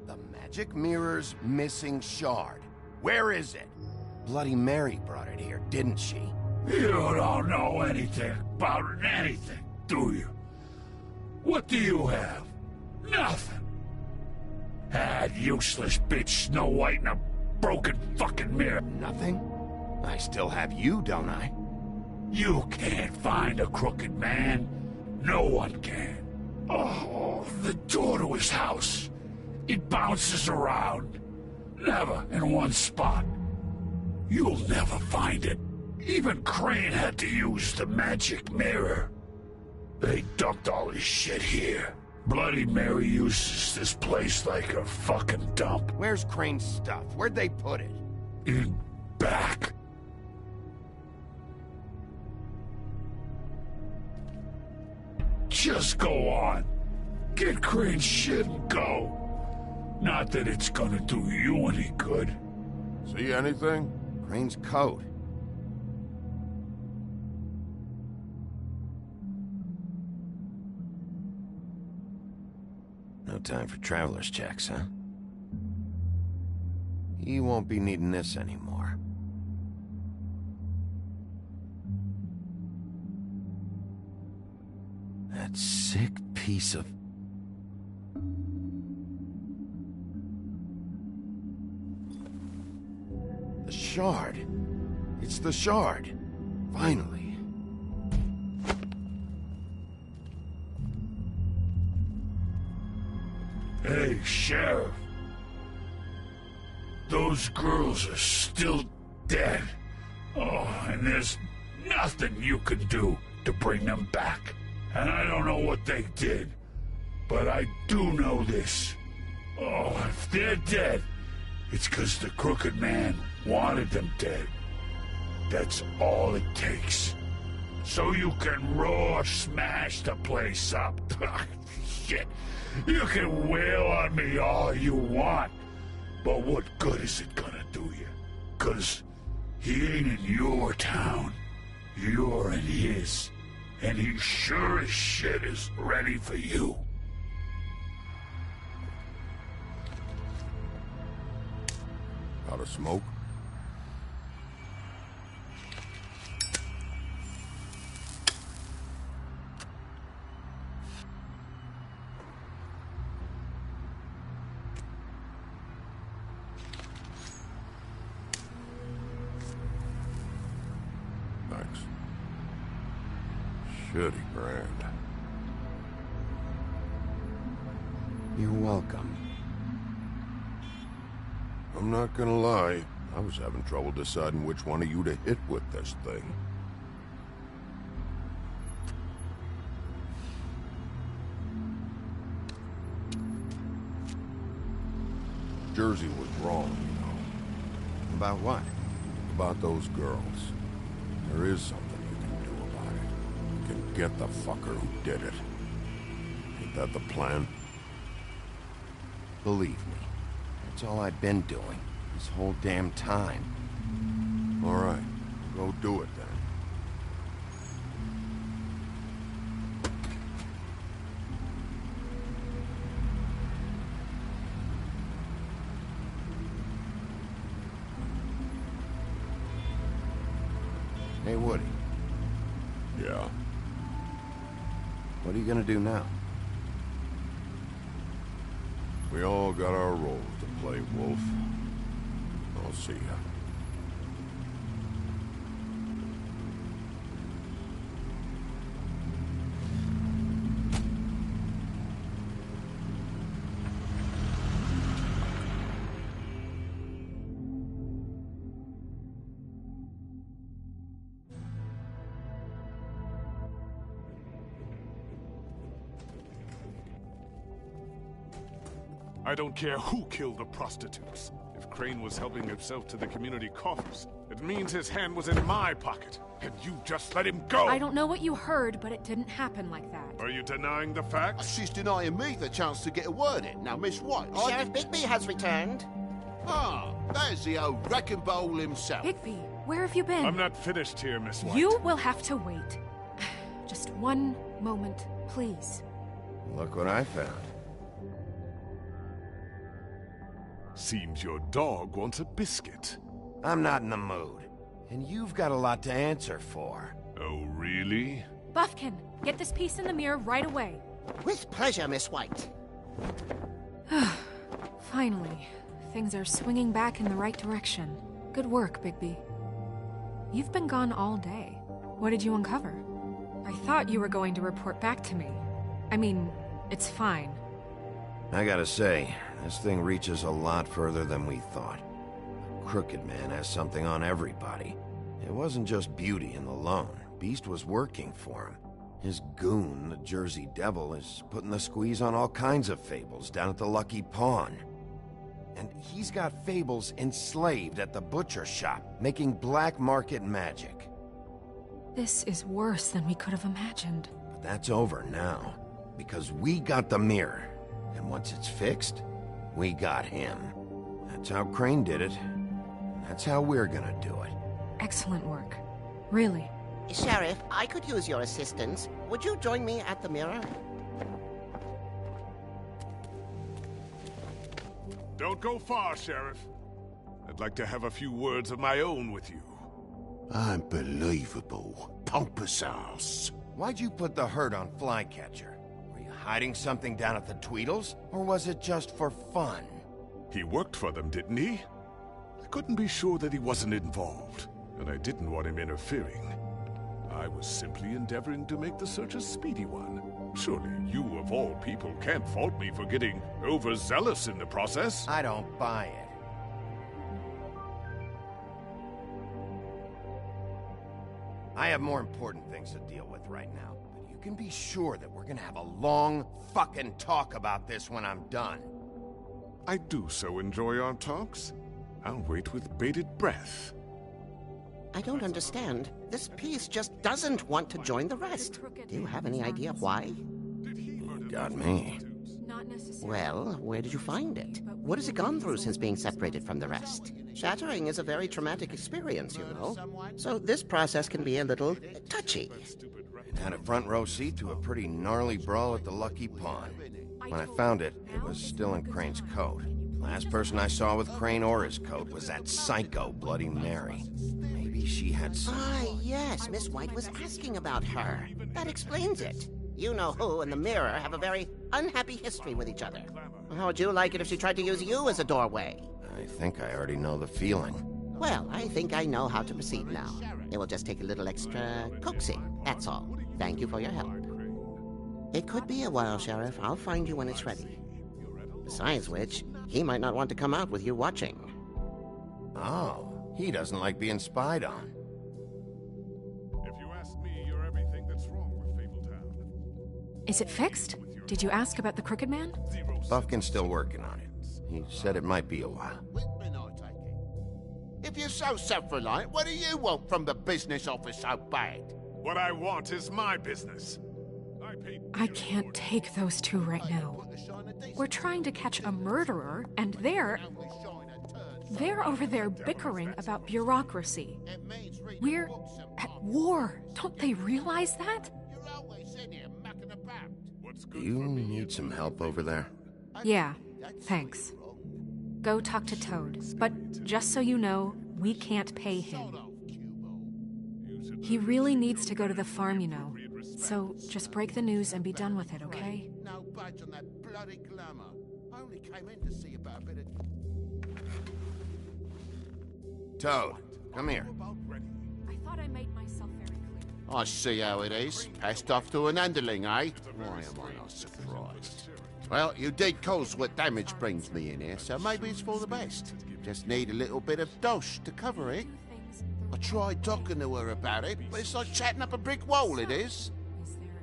The magic mirror's missing shard. Where is it? Bloody Mary brought it here, didn't she? You don't know anything about anything, do you? What do you have? Nothing. That useless bitch Snow White and a broken fucking mirror. Nothing? I still have you, don't I? You can't find a crooked man. No one can. Oh, the door to his house. It bounces around. Never in one spot. You'll never find it. Even Crane had to use the magic mirror. They dumped all his shit here. Bloody Mary uses this place like a fucking dump. Where's Crane's stuff? Where'd they put it? In back. Just go on. Get Crane's shit and go. Not that it's gonna do you any good. See anything? Crane's coat. No time for traveler's checks, huh? He won't be needing this anymore. That sick piece of... The shard. It's the shard. Finally. Hey, Sheriff. Those girls are still dead. Oh, and there's nothing you can do to bring them back. And I don't know what they did, but I do know this. Oh, if they're dead, it's 'cause the Crooked Man wanted them dead. That's all it takes. So you can raw smash the place up. Shit. You can wail on me all you want, but what good is it gonna do you? 'Cause he ain't in your town. You're in his. And he sure as shit is ready for you. Out of smoke? Thanks. Shitty brand. You're welcome. I'm not gonna lie, I was having trouble deciding which one of you to hit with this thing. Jersey was wrong, you know. About what? About those girls. There is something you can do about it. You can get the fucker who did it. Ain't that the plan? Believe me. That's all I've been doing, this whole damn time. All right, go do it then. Hey, Woody. Yeah? What are you gonna do now? We all got our roles to play, Wolf. I'll see ya. I don't care who killed the prostitutes. If Crane was helping himself to the community coffers, it means his hand was in my pocket, and you just let him go! I don't know what you heard, but it didn't happen like that. Are you denying the facts? She's denying me the chance to get a word in. Now, Miss White, Sheriff Bigby has returned. Ah, there's the old wrecking bowl himself. Bigby, where have you been? I'm not finished here, Miss White. You will have to wait. Just one moment, please. Look what I found. Seems your dog wants a biscuit. I'm not in the mood. And you've got a lot to answer for. Oh, really? Buffkin, get this piece in the mirror right away. With pleasure, Miss White. Finally, things are swinging back in the right direction. Good work, Bigby. You've been gone all day. What did you uncover? I thought you were going to report back to me. I mean, it's fine. I gotta say, this thing reaches a lot further than we thought. The Crooked Man has something on everybody. It wasn't just Beauty and the Lone. Beast was working for him. His goon, the Jersey Devil, is putting the squeeze on all kinds of fables down at the Lucky Pawn. And he's got fables enslaved at the butcher shop, making black market magic. This is worse than we could have imagined. But that's over now, because we got the mirror. And once it's fixed, we got him. That's how Crane did it. That's how we're gonna do it. Excellent work. Really. Sheriff, I could use your assistance. Would you join me at the mirror? Don't go far, Sheriff. I'd like to have a few words of my own with you. Unbelievable. Pompous ass. Why'd you put the hurt on Flycatcher? Were you hiding something down at the Tweedles? Or was it just for fun? He worked for them, didn't he? I couldn't be sure that he wasn't involved, and I didn't want him interfering. I was simply endeavoring to make the search a speedy one. Surely you, of all people, can't fault me for getting overzealous in the process. I don't buy it. I have more important things to deal with right now, but you can be sure that we're gonna have a long fucking talk about this when I'm done. I do so enjoy our talks. I'll wait with bated breath. I don't understand. This piece just doesn't want to join the rest. Do you have any idea why? You got me. Not necessarily. Well, where did you find it? What has it gone through since being separated from the rest? Shattering is a very traumatic experience, you know. So this process can be a little touchy. It had a front row seat to a pretty gnarly brawl at the Lucky Pawn. When I found it, it was still in Crane's coat. Last person I saw with Crane or his coat was that psycho Bloody Mary. Maybe she had some... Ah, yes, Miss White was asking about her. That explains it. You know who and the mirror have a very unhappy history with each other. How would you like it if she tried to use you as a doorway? I think I already know the feeling. Well, I think I know how to proceed now. It will just take a little extra coaxing, that's all. Thank you for your help. It could be a while, Sheriff. I'll find you when it's ready. Besides which, he might not want to come out with you watching. Oh, he doesn't like being spied on. If you ask me, you're everything that's wrong with Fabletown. Is it fixed? Did you ask about the Crooked Man? Buffkin's still working on it. He said it might be a while. If you're so self-reliant, what do you want from the business office so bad? What I want is my business. I can't take those two right now. We're trying to catch a murderer, and they're over there bickering about bureaucracy. We're at war. Don't they realize that? Do you need some help over there? Yeah, thanks. Go talk to Toad. But just so you know, we can't pay him. He really needs to go to the farm, you know. So just break the news and be done with it, okay? No budge on that bloody glamour. I only came in to see about a bit of... Toad, come here. I thought I made myself very clear. I see how it is. Passed off to an underling, eh? Why am I not surprised? Well, you did cause what damage brings me in here, so maybe it's for the best. Just need a little bit of dosh to cover it. I tried talking to her about it, but it's like chatting up a brick wall, it is.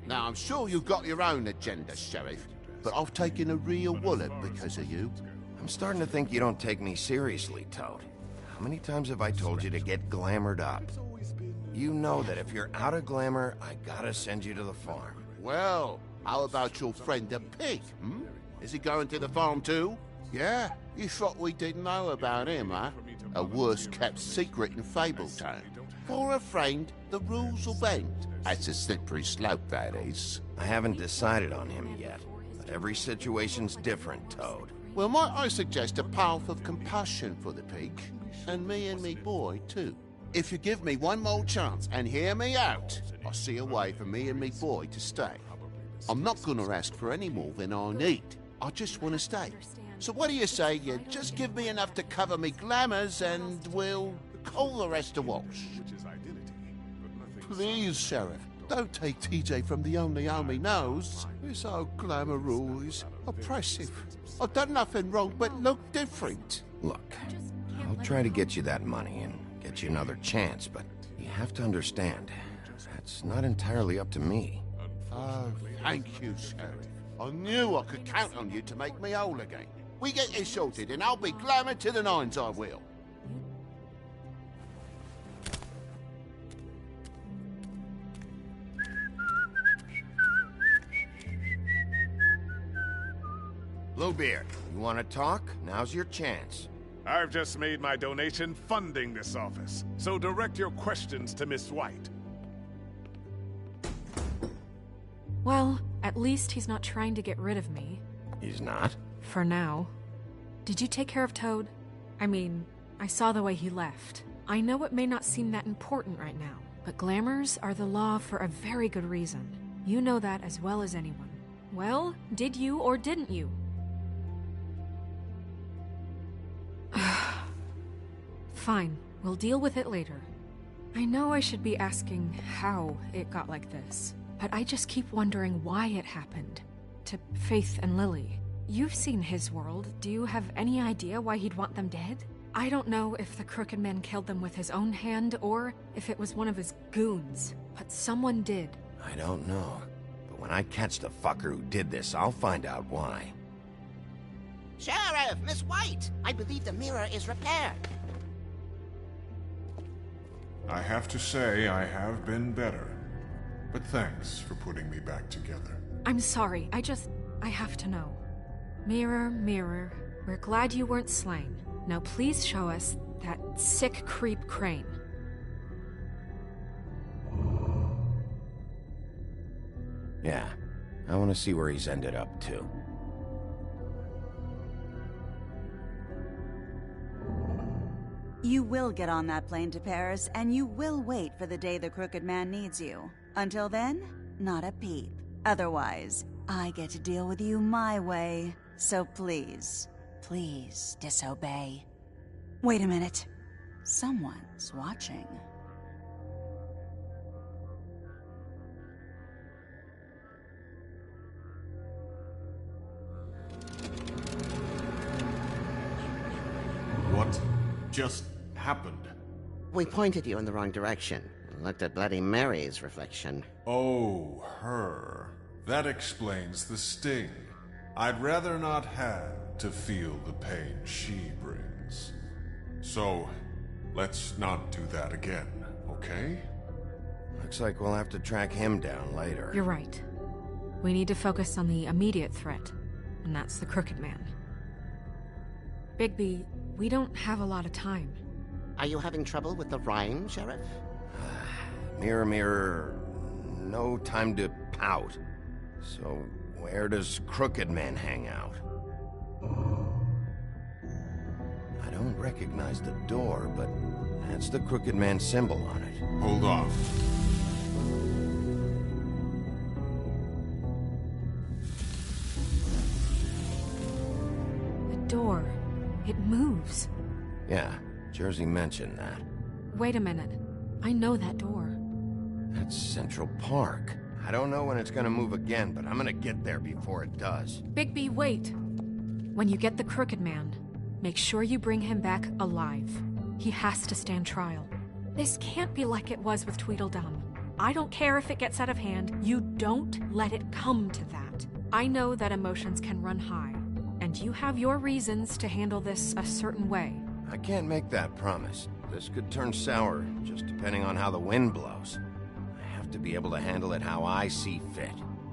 Now, I'm sure you've got your own agenda, Sheriff, but I've taken a real wallop because of you. I'm starting to think you don't take me seriously, Toad. How many times have I told you to get glamored up? You know that if you're out of glamour, I gotta send you to the farm. Well, how about your friend the pig, hmm? Is he going to the farm too? Yeah? You thought we didn't know about him, huh? A worst-kept secret in Fabletown. For a friend, the rules will bend. That's a slippery slope, that is. I haven't decided on him yet, but every situation's different, Toad. Well, might I suggest a path of compassion for the pig? And me boy, too. If you give me one more chance and hear me out, I'll see a way for me and me boy to stay. I'm not gonna ask for any more than I need. I just want to stay. So what do you say you just give me enough to cover me glamours and we'll call the rest a wash? Please, Sheriff, don't take TJ from the only home he knows. He's so glamorous, oppressive. I've done nothing wrong but look different. Look, I'll try to get you that money and get you another chance, but you have to understand, that's not entirely up to me. Oh, thank you, Sheriff. I knew I could count on you to make me whole again. We get this sorted and I'll be glamour to the nines, I will. Bluebeard, you want to talk? Now's your chance. I've just made my donation funding this office, so direct your questions to Miss White. Well, at least he's not trying to get rid of me. He's not? For now. Did you take care of Toad? I mean, I saw the way he left. I know it may not seem that important right now, but glamours are the law for a very good reason. You know that as well as anyone. Well, did you or didn't you? Fine, we'll deal with it later. I know I should be asking how it got like this, but I just keep wondering why it happened. To Faith and Lily. You've seen his world. Do you have any idea why he'd want them dead? I don't know if the Crooked Man killed them with his own hand or if it was one of his goons, but someone did. I don't know, but when I catch the fucker who did this, I'll find out why. Sheriff, Miss White! I believe the mirror is repaired. I have to say I have been better. But thanks for putting me back together. I'm sorry, I have to know. Mirror, mirror, we're glad you weren't slain. Now please show us that sick creep Crane. Yeah, I want to see where he's ended up, too. You will get on that plane to Paris, and you will wait for the day the Crooked Man needs you. Until then, not a peep. Otherwise, I get to deal with you my way. So please, please disobey. Wait a minute. Someone's watching. What just happened? We pointed you in the wrong direction and looked at Bloody Mary's reflection. Oh, her. That explains the sting. I'd rather not have to feel the pain she brings. So, let's not do that again, okay? Looks like we'll have to track him down later. You're right. We need to focus on the immediate threat, and that's the Crooked Man. Bigby, we don't have a lot of time. Are you having trouble with the rhyme, Sheriff? Mirror, mirror, no time to pout. So, where does Crooked Man hang out? I don't recognize the door, but that's the Crooked Man symbol on it. Hold on. The door. It moves. Yeah, Jersey mentioned that. Wait a minute. I know that door. That's Central Park. I don't know when it's gonna move again, but I'm gonna get there before it does. Bigby, wait. When you get the Crooked Man, make sure you bring him back alive. He has to stand trial. This can't be like it was with Tweedledum. I don't care if it gets out of hand. You don't let it come to that. I know that emotions can run high, and you have your reasons to handle this a certain way. I can't make that promise. This could turn sour, just depending on how the wind blows. I have to be able to handle it how I see fit.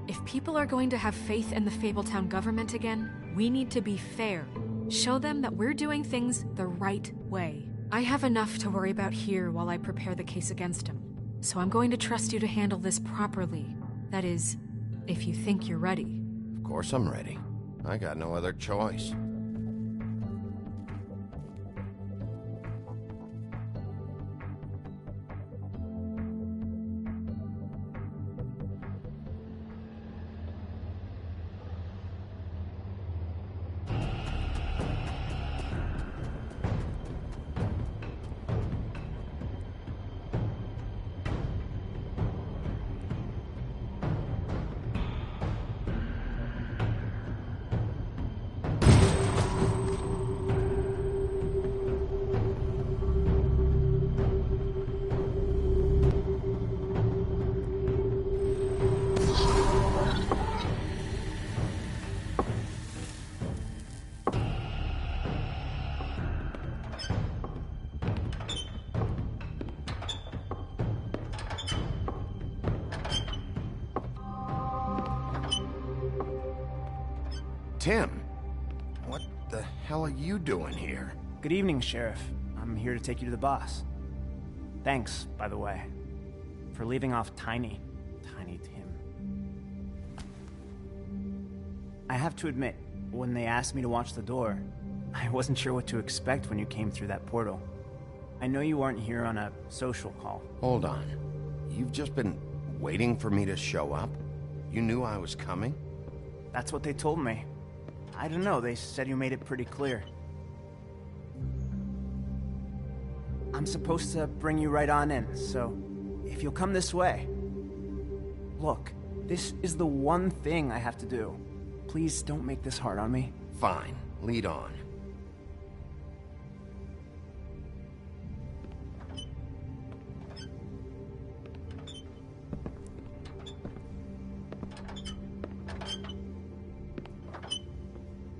If people are going to have faith in the Fabletown government again, we need to be fair. Show them that we're doing things the right way. I have enough to worry about here while I prepare the case against him. So I'm going to trust you to handle this properly. That is, if you think you're ready. Of course I'm ready. I got no other choice. Tim, what the hell are you doing here? Good evening, Sheriff. I'm here to take you to the boss. Thanks, by the way, for leaving off Tiny Tim. I have to admit, when they asked me to watch the door, I wasn't sure what to expect when you came through that portal. I know you aren't here on a social call. Hold on. You've just been waiting for me to show up? You knew I was coming? That's what they told me. I don't know, they said you made it pretty clear. I'm supposed to bring you right on in, so if you'll come this way. Look, this is the one thing I have to do. Please don't make this hard on me. Fine, lead on.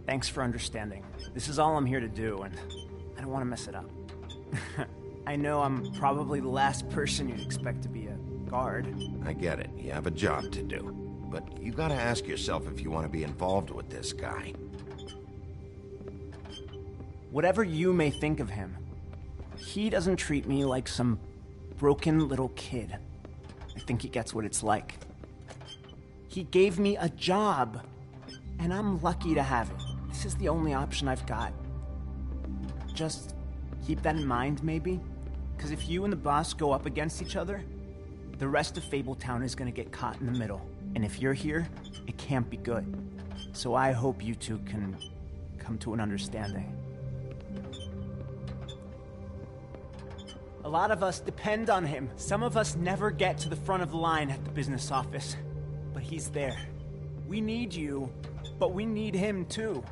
Thanks for understanding. This is all I'm here to do, and I don't want to mess it up. I know I'm probably the last person you'd expect to be a guard. I get it. You have a job to do. But you gotta ask yourself if you want to be involved with this guy. Whatever you may think of him, he doesn't treat me like some broken little kid. I think he gets what it's like. He gave me a job, and I'm lucky to have it. This is the only option I've got. Just keep that in mind, maybe? Because if you and the boss go up against each other, the rest of Fabletown is gonna get caught in the middle. And if you're here, it can't be good. So I hope you two can come to an understanding. A lot of us depend on him. Some of us never get to the front of the line at the business office. But he's there. We need you, but we need him too.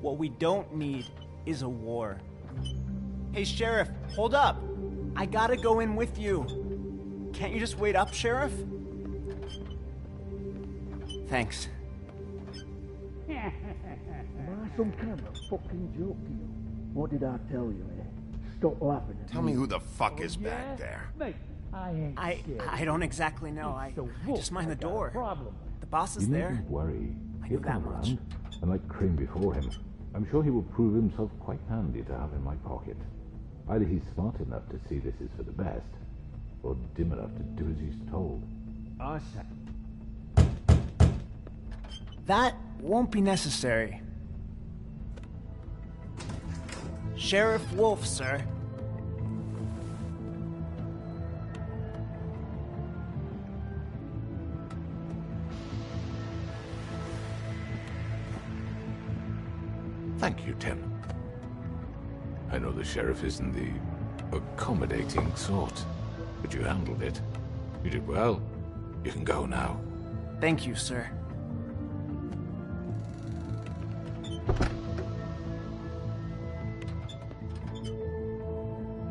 What we don't need is a war. Hey, Sheriff, hold up. I gotta go in with you. Can't you just wait up, Sheriff? Thanks. Am I some kind of fucking joke to you? What did I tell you, eh? Stop laughing at Tell me who the fuck is back there. Mate, I ain't scared. I don't exactly know. I just mind the door. The boss is You there. needn't worry. I He'll know that come much. around. And like Crane before him, I'm sure he will prove himself quite handy to have in my pocket. Either he's smart enough to see this is for the best, or dim enough to do as he's told. I say. That won't be necessary. Sheriff Wolf, sir. Thank you, Tim. I know the sheriff isn't the accommodating sort, but you handled it. You did well. You can go now. Thank you, sir.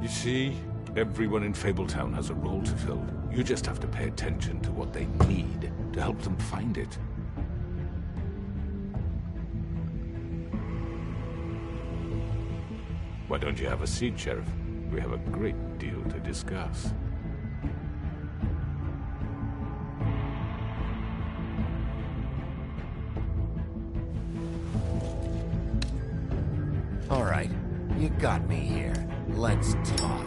You see, everyone in Fabletown has a role to fill. You just have to pay attention to what they need to help them find it. Why don't you have a seat, Sheriff? We have a great deal to discuss. All right, you got me here. Let's talk.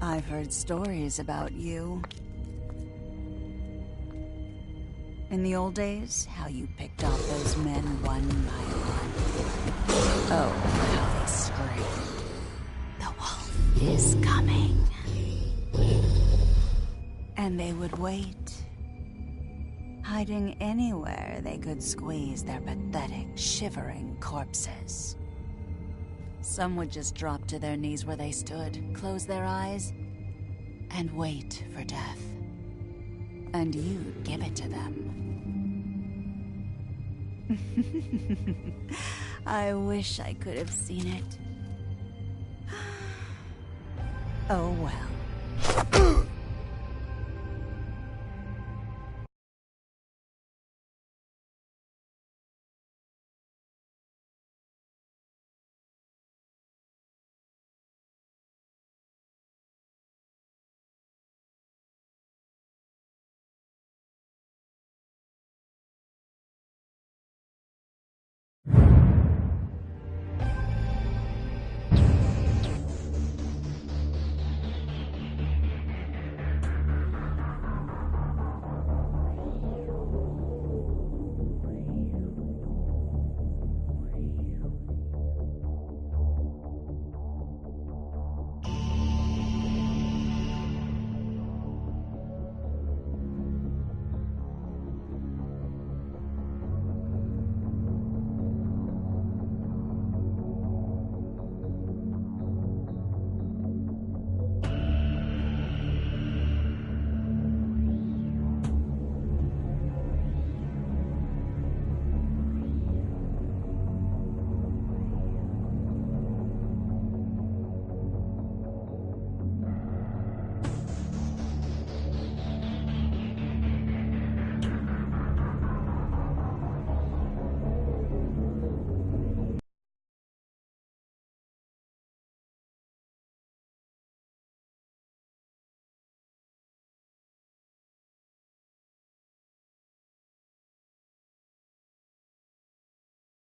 I've heard stories about you. In the old days, how you picked off those men one by one. Oh, how they screamed. The wolf is coming. And they would wait, hiding anywhere they could squeeze their pathetic, shivering corpses. Some would just drop to their knees where they stood, close their eyes, and wait for death. And you'd give it to them. I wish I could have seen it. Oh well.